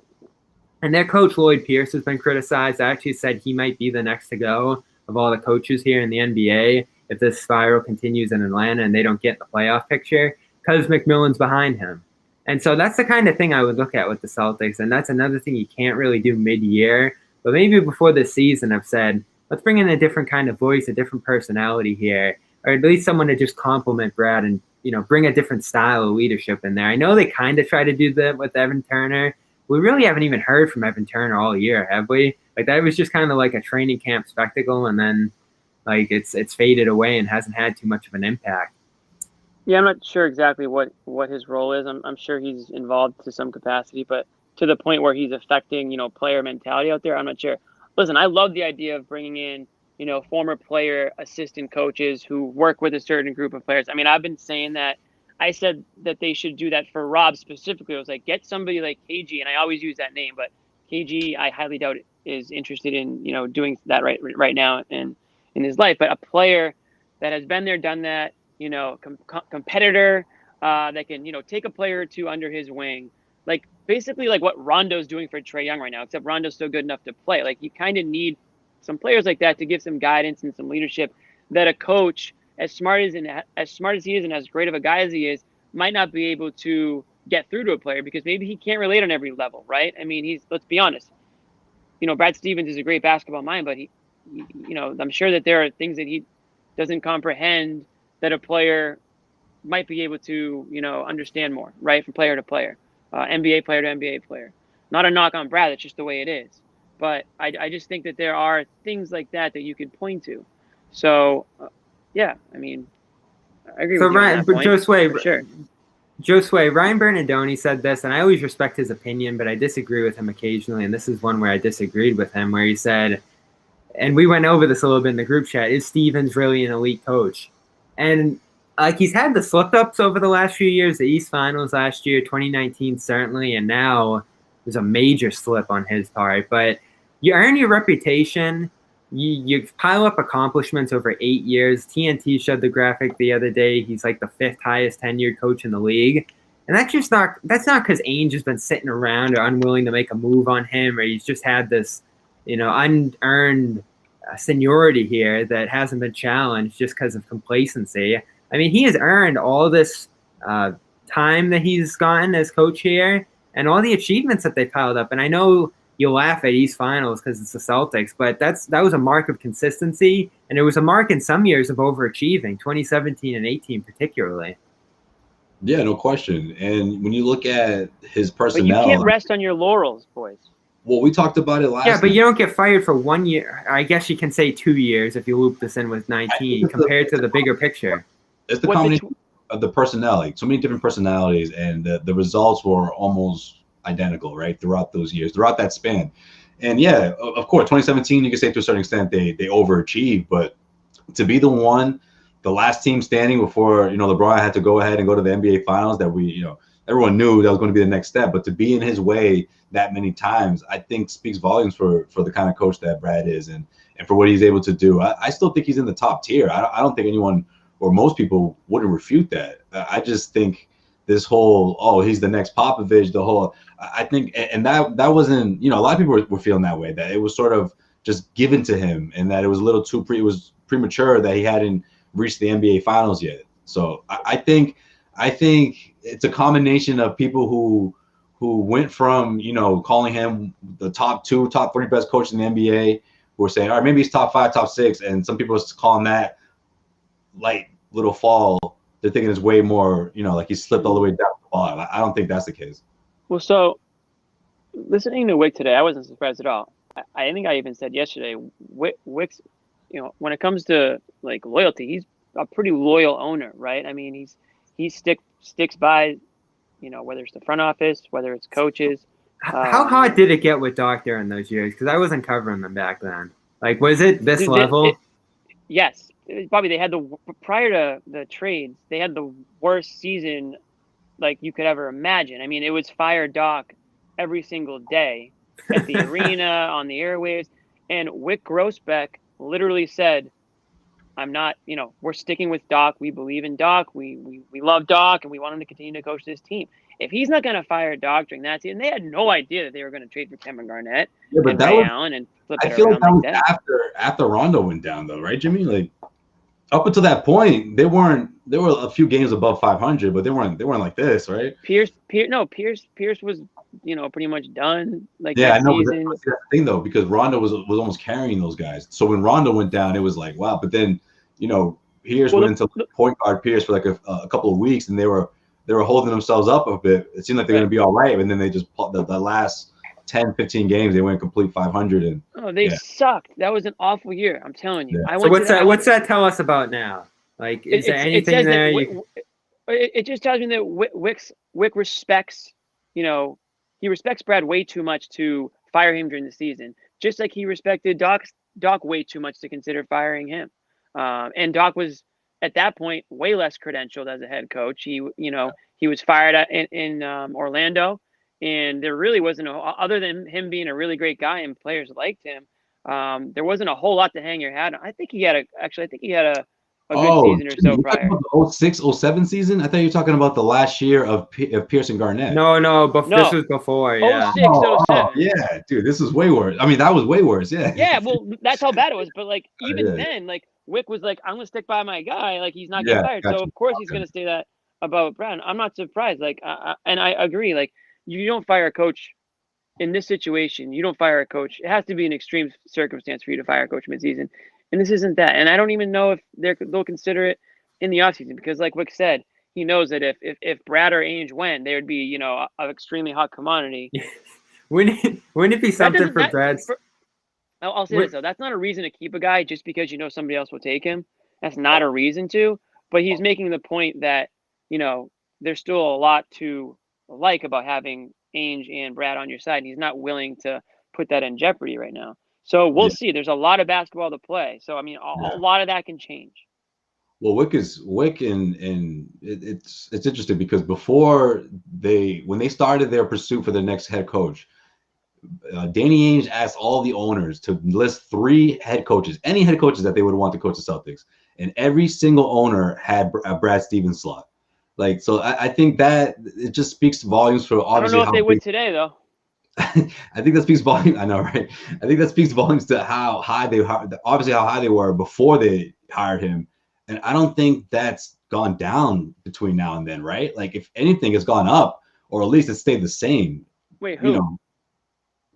And their coach, Lloyd Pierce, has been criticized. I actually said he might be the next to go of all the coaches here in the NBA if this spiral continues in Atlanta and they don't get the playoff picture, because McMillan's behind him. And so that's the kind of thing I would look at with the Celtics. And that's another thing you can't really do mid-year. But maybe before this season, I've said, let's bring in a different kind of voice, a different personality here, or at least someone to just complement Brad and, bring a different style of leadership in there. I know they kind of try to do that with Evan Turner. We really haven't even heard from Evan Turner all year, have we? Like, that was just kind of like a training camp spectacle, and then like it's faded away and hasn't had too much of an impact. Yeah, I'm not sure exactly what his role is. I'm sure he's involved to some capacity, but to the point where he's affecting, player mentality out there, I'm not sure. Listen, I love the idea of bringing in, former player assistant coaches who work with a certain group of players. I mean, I've been saying that. I said that they should do that for Rob specifically. I was like, get somebody like KG, and I always use that name, but KG, I highly doubt is interested in, doing that right now in his life. But a player that has been there, done that, competitor that can, take a player or two under his wing, like basically like what Rondo's doing for Trae Young right now, except Rondo's still good enough to play. Like, you kind of need some players like that to give some guidance and some leadership that a coach, as smart as he is and as great of a guy as he is, might not be able to get through to a player because maybe he can't relate on every level, right? I mean, let's be honest. Brad Stevens is a great basketball mind, but I'm sure that there are things that he doesn't comprehend that a player might be able to, understand more, right? From player to player, NBA player to NBA player. Not a knock on Brad, it's just the way it is. But I just think that there are things like that you could point to. So, yeah, I mean, I agree with you on that point, for sure. Josue, Ryan Bernardoni said this, and I always respect his opinion, but I disagree with him occasionally, and this is one where I disagreed with him, where he said, and we went over this a little bit in the group chat, is Stevens really an elite coach? And he's had the slip-ups over the last few years, the East Finals last year, 2019 certainly, and now there's a major slip on his part. But you earn your reputation. You pile up accomplishments over 8 years. TNT showed the graphic the other day. He's like the 5th highest tenured coach in the league. And that's not because Ainge has been sitting around or unwilling to make a move on him, or he's just had this, unearned seniority here that hasn't been challenged just because of complacency. I mean, he has earned all this time that he's gotten as coach here and all the achievements that they piled up. And I know you'll laugh at East Finals because it's the Celtics, but that was a mark of consistency, and it was a mark in some years of overachieving, 2017 and 18 particularly. Yeah, no question. And when you look at his personnel, but you can't rest on your laurels, boys. Well, we talked about it last. Yeah, but you don't get fired for 1 year. I guess you can say 2 years if you loop this in with 19 compared to the bigger picture. It's the combination of the personnel, like so many different personalities, and the results were almost identical, right, throughout those years, throughout that span. And yeah, of course, 2017, you can say to a certain extent they overachieved, but to be the last team standing before, LeBron had to go ahead and go to the NBA Finals, that everyone knew that was going to be the next step, but to be in his way that many times, I think speaks volumes for the kind of coach that Brad is and for what he's able to do. I still think he's in the top tier. I don't think anyone or most people wouldn't refute that. I just think this whole, he's the next Popovich, I think, and that wasn't, a lot of people were feeling that way, that it was sort of just given to him and that it was a little too premature that he hadn't reached the NBA Finals yet. So I think it's a combination of people who went from, calling him the top 30 best coach in the NBA, who were saying, all right, maybe he's top 5, top 6. And some people calling that light little fall. They're thinking it's way more, like he slipped all the way down the bottom. I don't think that's the case. Well, so listening to Wyc today, I wasn't surprised at all. I think I even said yesterday, Wyc's, when it comes to like loyalty, he's a pretty loyal owner, right? I mean, he sticks by, whether it's the front office, whether it's coaches. How hot did it get with Doc during those years? Because I wasn't covering them back then. Like, was it this level? Yes. Bobby, they had prior to the trades, they had the worst season like you could ever imagine. I mean, it was fire Doc every single day at the arena, on the airwaves. And Wyc Grousbeck literally said, I'm not, we're sticking with Doc. We believe in Doc. We love Doc, and we want him to continue to coach this team. If he's not going to fire Doc during that season, they had no idea that they were going to trade for Kevin Garnett and Ray Allen and flip it around like that. After Rondo went down, though, right, Jimmy? Like, up until that point, they were a few games above 500, but they weren't like this, right? Pierce was, pretty much done. Like, yeah, I know. Season. That's the thing, though, because Rondo was almost carrying those guys. So when Rondo went down, it was like, wow. But then, Pierce went into point guard Pierce for like a couple of weeks, and they were holding themselves up a bit. It seemed like they were going to be all right, and then they just the last 10, 15 games, they went complete 500. And they sucked. That was an awful year. I'm telling you. Yeah. So what's that tell us about now? Like, is there anything there? It just tells me that Wyc respects, he respects Brad way too much to fire him during the season, just like he respected Doc way too much to consider firing him. And Doc was at that point way less credentialed as a head coach. He was fired in Orlando, and there really wasn't other than him being a really great guy and players liked him. There wasn't a whole lot to hang your hat on. I think he had a good season or so prior. The 06-07 season? I thought you were talking about the last year of Pierce and Garnett. No, this was before. Yeah. 06-07. Yeah, dude, this was way worse. I mean, that was way worse. Yeah. Yeah, well, that's how bad it was. But like even then, like Wyc was like, I'm gonna stick by my guy. Like he's not getting fired. Gotcha. So of course he's gonna say that about Brad. I'm not surprised. Like, and I agree. Like you don't fire a coach in this situation. You don't fire a coach. It has to be an extreme circumstance for you to fire a coach midseason. And this isn't that. And I don't even know if they'll consider it in the offseason because, like Wyc said, he knows that if Brad or Ainge went, they would be, an extremely hot commodity. Wouldn't it be something for Brad? I'll say this, though. That's not a reason to keep a guy just because you know somebody else will take him. That's not a reason to. But he's making the point that, there's still a lot to like about having Ainge and Brad on your side. And he's not willing to put that in jeopardy right now. So we'll see. There's a lot of basketball to play. So, I mean, a lot of that can change. Well, Wyc and it's interesting because when they started their pursuit for the next head coach, Danny Ainge asked all the owners to list 3 head coaches, any head coaches that they would want to coach the Celtics. And every single owner had a Brad Stevens slot. Like, so I think that it just speaks volumes for obviously. I don't know if they would today, though. I think that speaks volumes. I know, right? I think that speaks volumes to how high they were before they hired him. And I don't think that's gone down between now and then, right? Like, if anything, it's gone up, or at least it stayed the same. Wait, who?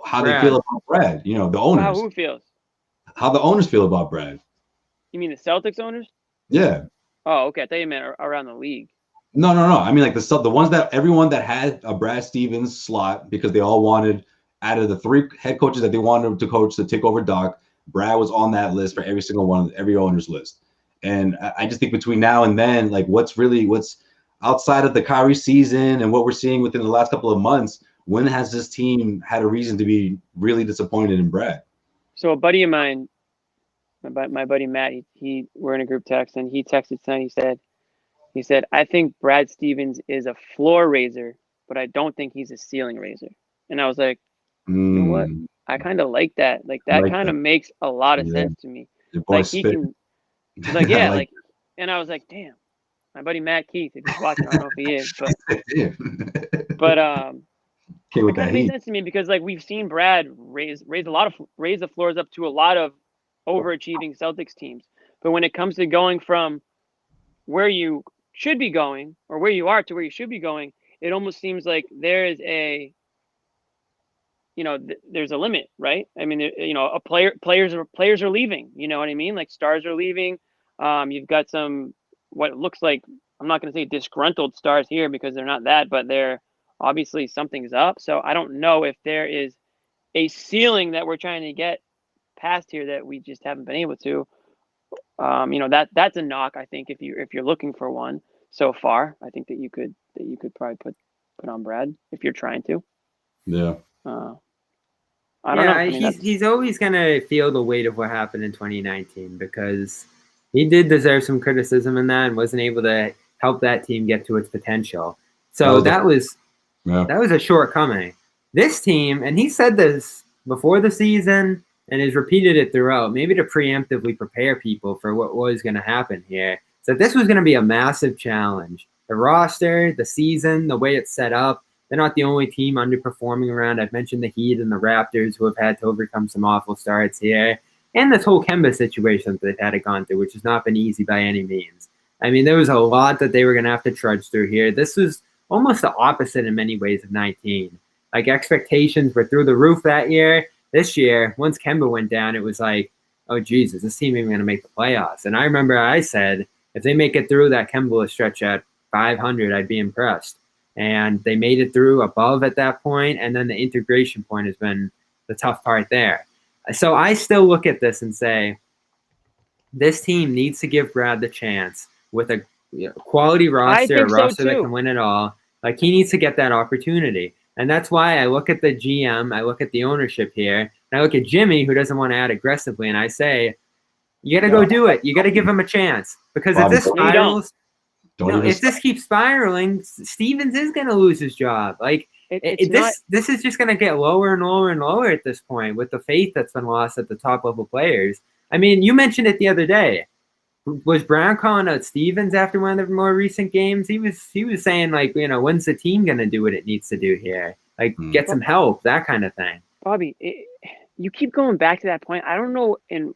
How Brad. They feel about Brad. The owners. Who feels? How the owners feel about Brad. You mean the Celtics owners? Yeah. Oh, okay. I thought you meant around the league. No. I mean, like the ones that everyone that had a Brad Stevens slot because they all wanted, out of the 3 head coaches that they wanted to coach to take over Doc, Brad was on that list for every single one, every owner's list. And I just think between now and then, like what's outside of the Kyrie season and what we're seeing within the last couple of months, when has this team had a reason to be really disappointed in Brad? So a buddy of mine, my buddy Matt, we're in a group text and he texted tonight. He said, I think Brad Stevens is a floor raiser, but I don't think he's a ceiling raiser. And I was like, you know what? I kind of like that. Like that kind of makes a lot of sense to me. Like he can, like, yeah, like, and I was like, damn, my buddy Matt Keith, if he's watching, I don't know if he is, but it kind of makes sense to me because like we've seen Brad raise the floors up to a lot of overachieving Celtics teams. But when it comes to going from where you should be going or where you are to where you should be going, it almost seems like there is there's a limit, right? I mean, players are leaving, you know what I mean? Like stars are leaving. You've got some, what looks like, I'm not going to say disgruntled stars here because they're not that, but they're obviously something's up. So I don't know if there is a ceiling that we're trying to get past here that we just haven't been able to. That's a knock. I think if you're looking for one so far, I think that you could probably put on Brad if you're trying to. Yeah. I don't know. I mean, he's always gonna feel the weight of what happened in 2019 because he did deserve some criticism in that and wasn't able to help that team get to its potential. So that was a shortcoming. This team, and he said this before the season and has repeated it throughout, maybe to preemptively prepare people for what was going to happen here. So this was going to be a massive challenge. The roster, the season, the way it's set up, they're not the only team underperforming around. I've mentioned the Heat and the Raptors who have had to overcome some awful starts here. And this whole Kemba situation that they've had to gone through, which has not been easy by any means. I mean, there was a lot that they were going to have to trudge through here. This was almost the opposite in many ways of 19. Like, expectations were through the roof that year. This year, once Kemba went down, it was like, oh, Jesus, this team ain't going to make the playoffs. And I remember I said, if they make it through that Kemba stretch at 500, I'd be impressed. And they made it through above at that point, and then the integration point has been the tough part there. So I still look at this and say, this team needs to give Brad the chance with a quality roster, a roster that can win it all. Like, he needs to get that opportunity. And that's why I look at the GM, I look at the ownership here, and I look at Jimmy, who doesn't want to add aggressively, and I say, you got to go do it. You got to give him a chance. Because if this spirals, if this keeps spiraling, Stevens is going to lose his job. Like, this is just going to get lower and lower and lower at this point with the faith that's been lost at the top level players. I mean, you mentioned it the other day. Was Brown calling out Stevens after one of the more recent games? He was saying, like, when's the team going to do what it needs to do here? Like, get some help, that kind of thing. Bobby, you keep going back to that point. I don't know, and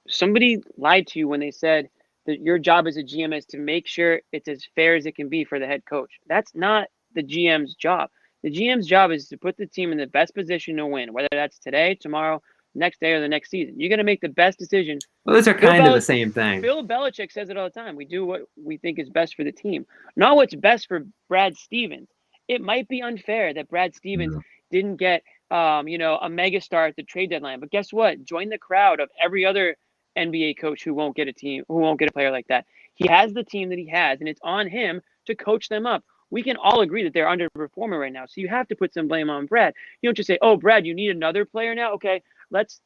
somebody lied to you when they said that your job as a GM is to make sure it's as fair as it can be for the head coach. That's not the GM's job. The GM's job is to put the team in the best position to win, whether that's today, tomorrow, next day, or the next season. You're going to make the best decision. Well, those are kind of the same thing. Bill Belichick says it all the time. We do what we think is best for the team, not what's best for Brad Stevens. It might be unfair that Brad Stevens didn't get, a megastar at the trade deadline. But guess what? Join the crowd of every other NBA coach who won't get a player like that. He has the team that he has, and it's on him to coach them up. We can all agree that they're underperforming right now. So you have to put some blame on Brad. You don't just say, oh, Brad, you need another player now? Okay, let's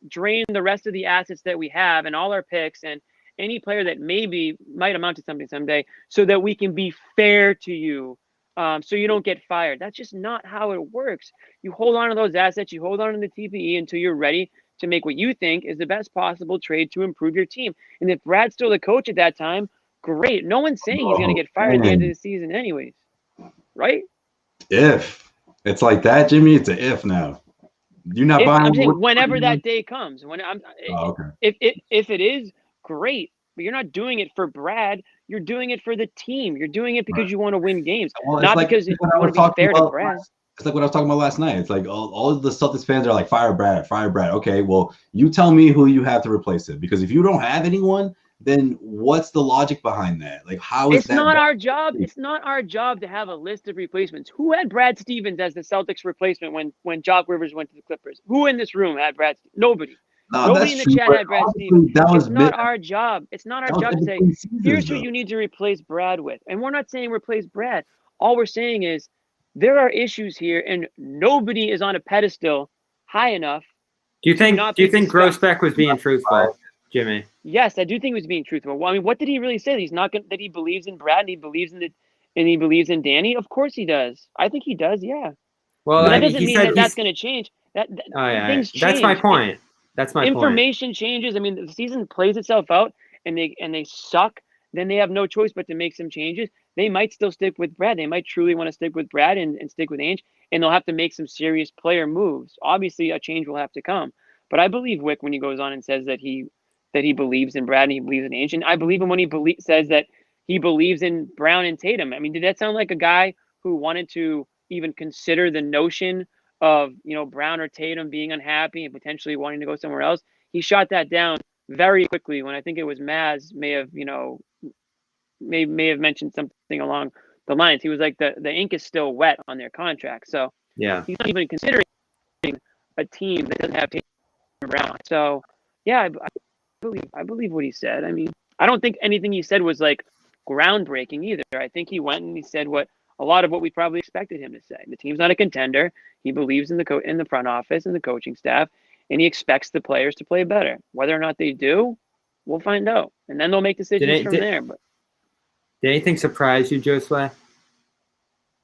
drain the rest of the assets that we have and all our picks and any player that maybe might amount to something someday so that we can be fair to you, so you don't get fired. That's just not how it works. You hold on to those assets. You hold on to the TPE until you're ready to make what you think is the best possible trade to improve your team. And if Brad's still the coach at that time, great. No one's saying he's going to get fired at the end of the season anyways, right? If it's like that, Jimmy, it's an if now. You're not buying. I'm saying whenever that day comes. Okay. If it is, great. But you're not doing it for Brad. You're doing it for the team. You're doing it because you want to win games, not because you want to be fair to Brad. It's like what I was talking about last night. It's like all of the Celtics fans are like, fire Brad, fire Brad. Okay, well, you tell me who you have to replace him. Because if you don't have anyone, then what's the logic behind that? Like, how is that? It's not our job. It's not our job to have a list of replacements. Who had Brad Stevens as the Celtics replacement when Jock Rivers went to the Clippers? Who in this room had Brad? Nobody. Nobody in the chat had Brad Stevens. It's not our job. It's not our job to say, here's who you need to replace Brad with. And we're not saying replace Brad. All we're saying is there are issues here, and nobody is on a pedestal high enough. Do you think Grousbeck was being truthful, Jimmy? Yes, I do think he was being truthful. Well, I mean, what did he really say? He's not that he believes in Brad and he believes in Danny. Of course he does. I think he does. Yeah. Well, that doesn't mean that's going to change. Things change. That's my point. Information changes. I mean, the season plays itself out, and they suck. Then they have no choice but to make some changes. They might still stick with Brad. They might truly want to stick with Brad and stick with Ainge, and they'll have to make some serious player moves. Obviously, a change will have to come. But I believe Wyc when he goes on and says that he believes in Brad and he believes in Ainge, and I believe him when he says that he believes in Brown and Tatum. I mean, did that sound like a guy who wanted to even consider the notion of Brown or Tatum being unhappy and potentially wanting to go somewhere else? He shot that down very quickly when I think it was Maz may have mentioned something along the lines. He was like, the ink is still wet on their contract. So yeah, he's not even considering a team that doesn't have Tatum and Brown. So yeah, I believe what he said. I mean, I don't think anything he said was like groundbreaking either. I think he went and he said a lot of what we probably expected him to say. The team's not a contender. He believes in the front office and the coaching staff, and he expects the players to play better. Whether or not they do, we'll find out, and then they'll make decisions from there. But did anything surprise you, Josue?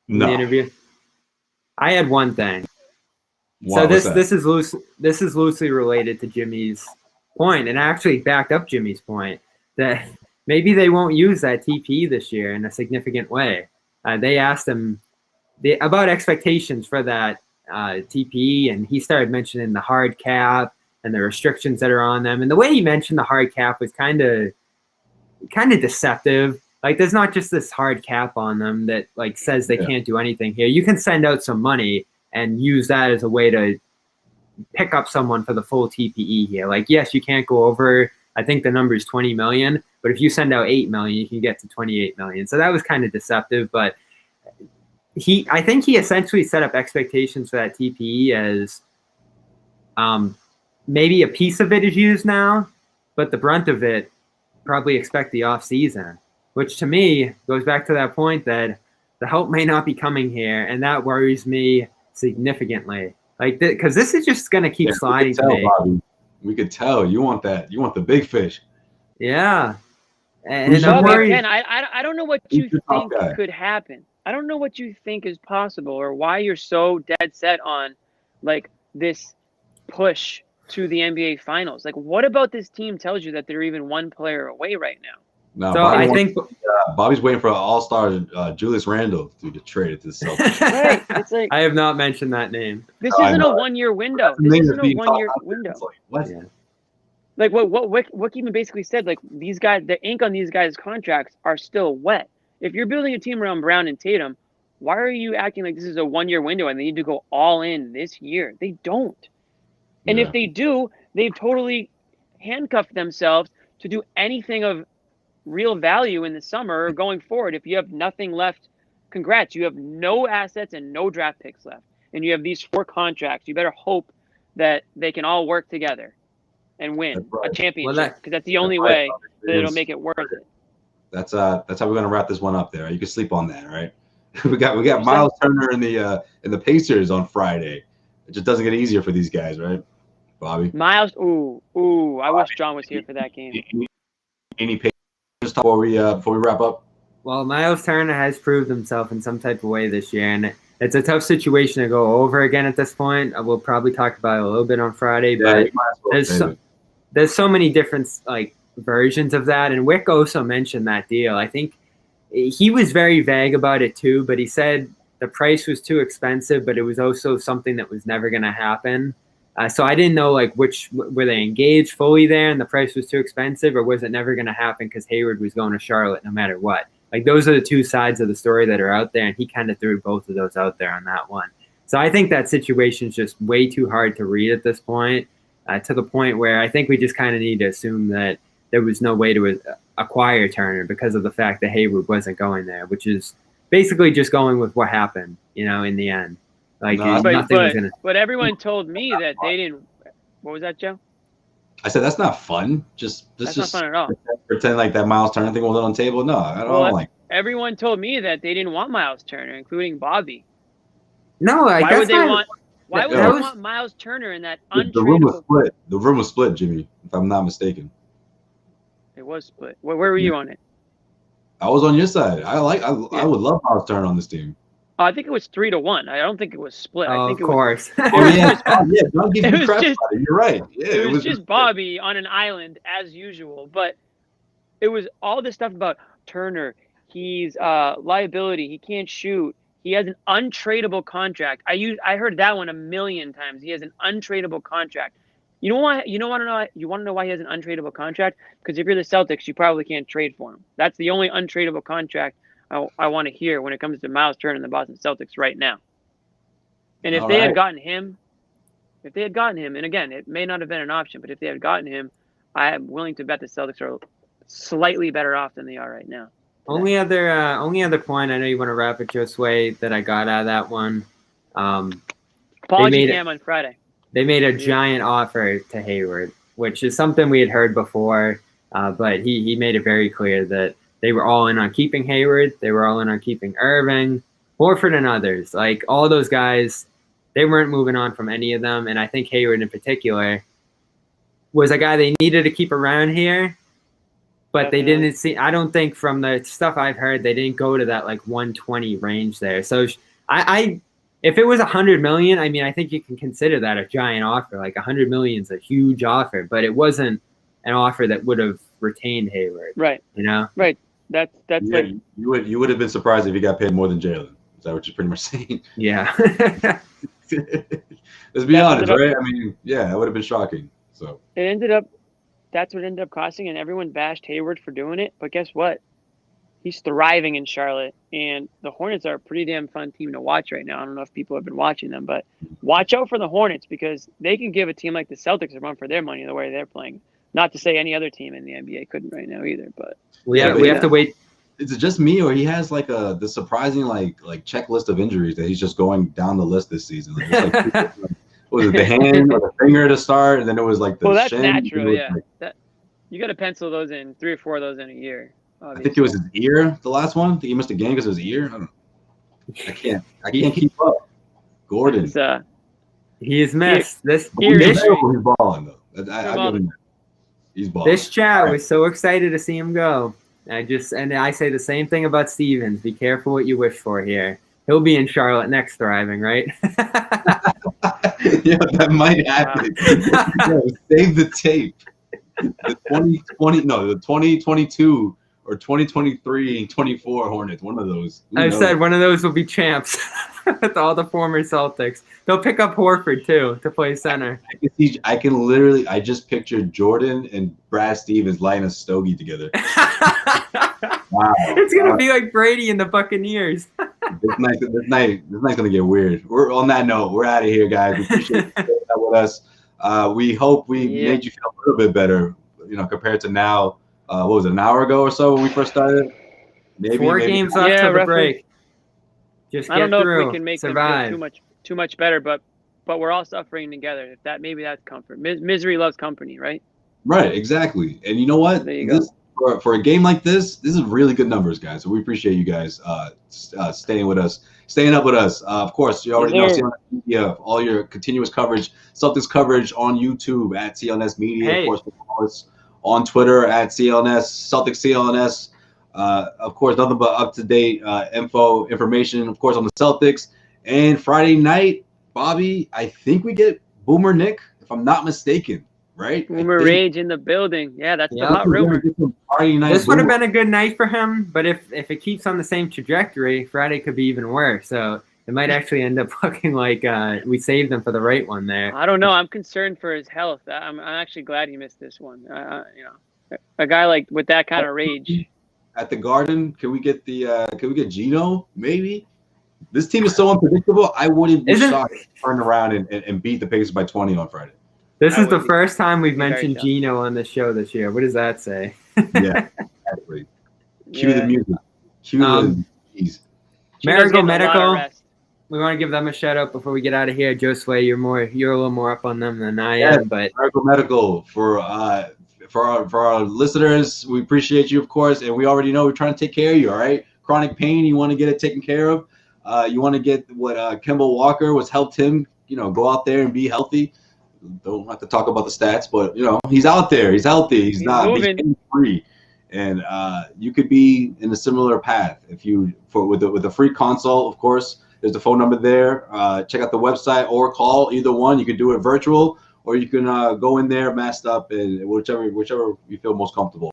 No. In the interview, I had one thing. So this is loosely related to Jimmy's point, and actually backed up Jimmy's point that maybe they won't use that TPE this year in a significant way. They asked him about expectations for that TPE, and he started mentioning the hard cap and the restrictions that are on them. And the way he mentioned the hard cap was kind of deceptive. Like, there's not just this hard cap on them that like says they can't do anything here. You can send out some money and use that as a way to pick up someone for the full TPE here. Like, yes, you can't go over, I think the number is 20 million, but if you send out 8 million, you can get to 28 million. So that was kind of deceptive, but I think he essentially set up expectations for that TPE as maybe a piece of it is used now, but the brunt of it probably expect the off season, which to me goes back to that point that the help may not be coming here, and that worries me significantly. Like, because this is just going to keep sliding to me. Bobby. We could tell you want that. You want the big fish. Yeah, and I'm worried. Again, I don't know what you think could happen. I don't know what you think is possible, or why you're so dead set on like this push to the NBA Finals. Like, what about this team tells you that they're even one player away right now? No, so I think Bobby's waiting for an all-star Julius Randle to trade it to the Celtics. Right. It's like, I have not mentioned that name. This isn't a one-year window. This isn't a one-year window. Like, what? Yeah. Like what even basically said, like, these guys, the ink on these guys' contracts are still wet. If you're building a team around Brown and Tatum, why are you acting like this is a one-year window and they need to go all in this year? They don't. And if they do, they've totally handcuffed themselves to do anything of real value in the summer or going forward. If you have nothing left, congrats. You have no assets and no draft picks left. And you have these 4 contracts. You better hope that they can all work together and win a championship, because that's the only way that it'll make it worth it. That's how we're gonna wrap this one up there. You can sleep on that, right? we got Miles Turner in the Pacers on Friday. It just doesn't get easier for these guys, right, Bobby? Miles, I wish John was here for that game. Any Pacers talk before we wrap up? Well, Miles Turner has proved himself in some type of way this year, and it's a tough situation to go over again at this point. We'll probably talk about it a little bit on Friday, but there's so many different like versions of that. And Wyc also mentioned that deal. I think he was very vague about it too, but he said the price was too expensive, but it was also something that was never going to happen. So I didn't know like were they engaged fully there and the price was too expensive, or was it never going to happen because Hayward was going to Charlotte no matter what? Like, those are the two sides of the story that are out there, and he kind of threw both of those out there on that one. So I think that situation is just way too hard to read at this point, to the point where I think we just kind of need to assume that there was no way to acquire Turner because of the fact that Hayward wasn't going there, which is basically just going with what happened, in the end. Like, nothing was going to. But everyone told me that they didn't. What was that, Joe? I said that's not fun. That's not fun at all. Pretend like that Miles Turner thing was on the table. No, I don't like. Everyone told me that they didn't want Miles Turner, including Bobby. No, why would they want Miles Turner in that untradeable? The room was split. The room was split, Jimmy, if I'm not mistaken. It was split. Where were you on it? I was on your side. I would love Miles Turner on this team. I think it was 3-1. I don't think it was split. Oh, I think of course. Don't give me crap. You're right. Yeah, it was just Bobby on an island as usual. But it was all this stuff about Turner. He's liability. He can't shoot. He has an untradeable contract. I heard that one 1,000,000 times. He has an untradeable contract. You know why? You want to know why he has an untradeable contract? Because if you're the Celtics, you probably can't trade for him. That's the only untradeable contract I want to hear when it comes to Miles Turner and the Boston Celtics right now. And if they had gotten him, and again, it may not have been an option, but if they had gotten him, I am willing to bet the Celtics are slightly better off than they are right now. Only other point, I know you want to wrap it Josue, that I got out of that one. Apology to him on Friday. They made a giant offer to Hayward, which is something we had heard before, but he made it very clear that they were all in on keeping Hayward. They were all in on keeping Irving, Horford, and others. Like, all those guys, they weren't moving on from any of them. And I think Hayward in particular was a guy they needed to keep around here. But they didn't see, I don't think from the stuff I've heard, they didn't go to that like 120 range there. So I If it was $100 million, I mean, I think you can consider that a giant offer. Like $100 million is a huge offer, but it wasn't an offer that would have retained Hayward. Right. You know. Right. That's like you would have been surprised if he got paid more than Jaylen. Is that what you're pretty much saying? Yeah. Let's be honest, right? I mean, yeah, that would have been shocking. So it ended up. That's what ended up costing, and everyone bashed Hayward for doing it. But guess what? He's thriving in Charlotte, and the Hornets are a pretty damn fun team to watch right now. I don't know if people have been watching them, but watch out for the Hornets because they can give a team like the Celtics a run for their money the way they're playing. Not to say any other team in the NBA couldn't right now either, but we have to wait. Is it just me, or he has like the surprising like checklist of injuries that he's just going down the list this season? Like, just, like, what was it, the hand or the finger to start, and then it was like the that's shin. Natural, yeah. Like, you got to pencil those in, 3 or 4 of those in a year. Obviously. I think it was his ear, the last one. I think he missed a game because of his ear. I can't keep up. Gordon. He's missed. This he's balling though. I give him that. He's balling. This chat was so excited to see him go. I say the same thing about Stevens. Be careful what you wish for here. He'll be in Charlotte next, thriving, right? Yeah, that might happen. Save the tape. The 2022 or 2023-24 Hornets. One of those. I've said one of those will be champs with all the former Celtics. They'll pick up Horford too to play center. I can literally. I just pictured Jordan and Brad Stevens lighting a stogie together. Wow, it's gonna be like Brady and the Buccaneers. This night's gonna get weird. We're on that note. We're out of here, guys. We appreciate you staying out with us. We hope we made you feel a little bit better, compared to now. What was it, an hour ago or so when we first started? Maybe 4 games left to the break. Just I don't know through, if we can make survive. them feel too much better, but we're all suffering together. Maybe that's comfort. Misery loves company, right? Right, exactly. And you know what? There you go. For a game like this is really good numbers, guys. So we appreciate you guys staying with us, staying up with us. Of course, you already know CLNS Media, all your continuous coverage, Celtics coverage on YouTube at CLNS Media. Hey. Of course, on Twitter at CLNS, Celtics CLNS. Of course, nothing but up-to-date information, of course, on the Celtics. And Friday night, Bobby, I think we get Boomer Nick, if I'm not mistaken. Right? Boomer Rage in the building. Yeah, that's the hot rumor. This would have been a good night for him, but if it keeps on the same trajectory, Friday could be even worse. So it might actually end up looking like we saved him for the right one there. I don't know. I'm concerned for his health. I'm actually glad he missed this one. A guy like with that kind of rage. At the Garden, can we get Gino? Maybe. This team is so unpredictable. I wouldn't be shocked to turn around and beat the Pacers by 20 on Friday. This is the first time we've mentioned Gino on the show this year. What does that say? Yeah, exactly. Cue the music. Cue the keys. Maragal Medical. We want to give them a shout out before we get out of here. Josue, you're a little more up on them than I am, but Maragal Medical for our listeners, we appreciate you, of course, and we already know we're trying to take care of you. All right, chronic pain, you want to get it taken care of. You want to get what Kemba Walker was helped him. Go out there and be healthy. Don't have to talk about the stats, but he's out there. He's healthy. He's free, and you could be in a similar path if you with a free consult. Of course, there's the phone number there. Check out the website or call either one. You can do it virtual, or you can go in there masked up and whichever you feel most comfortable.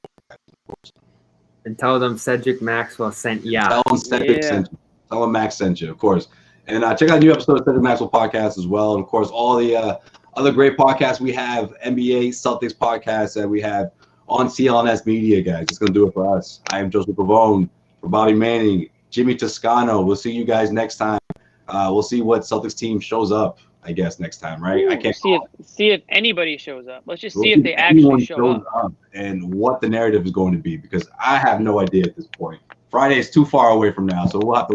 And tell them Cedric Maxwell sent you. Tell them Cedric sent you. Tell them Max sent you, of course. And check out a new episode of Cedric Maxwell podcast as well, and of course all the other great podcasts we have, NBA Celtics podcasts that we have on CLNS Media, guys. It's going to do it for us. I am Joseph Pavone, for Bobby Manning, Jimmy Toscano. We'll see you guys next time. We'll see what Celtics team shows up, I guess, next time, right? Ooh, I can't see if anybody shows up. Let's just see if they actually show up. And what the narrative is going to be, because I have no idea at this point. Friday is too far away from now, so we'll have to wait.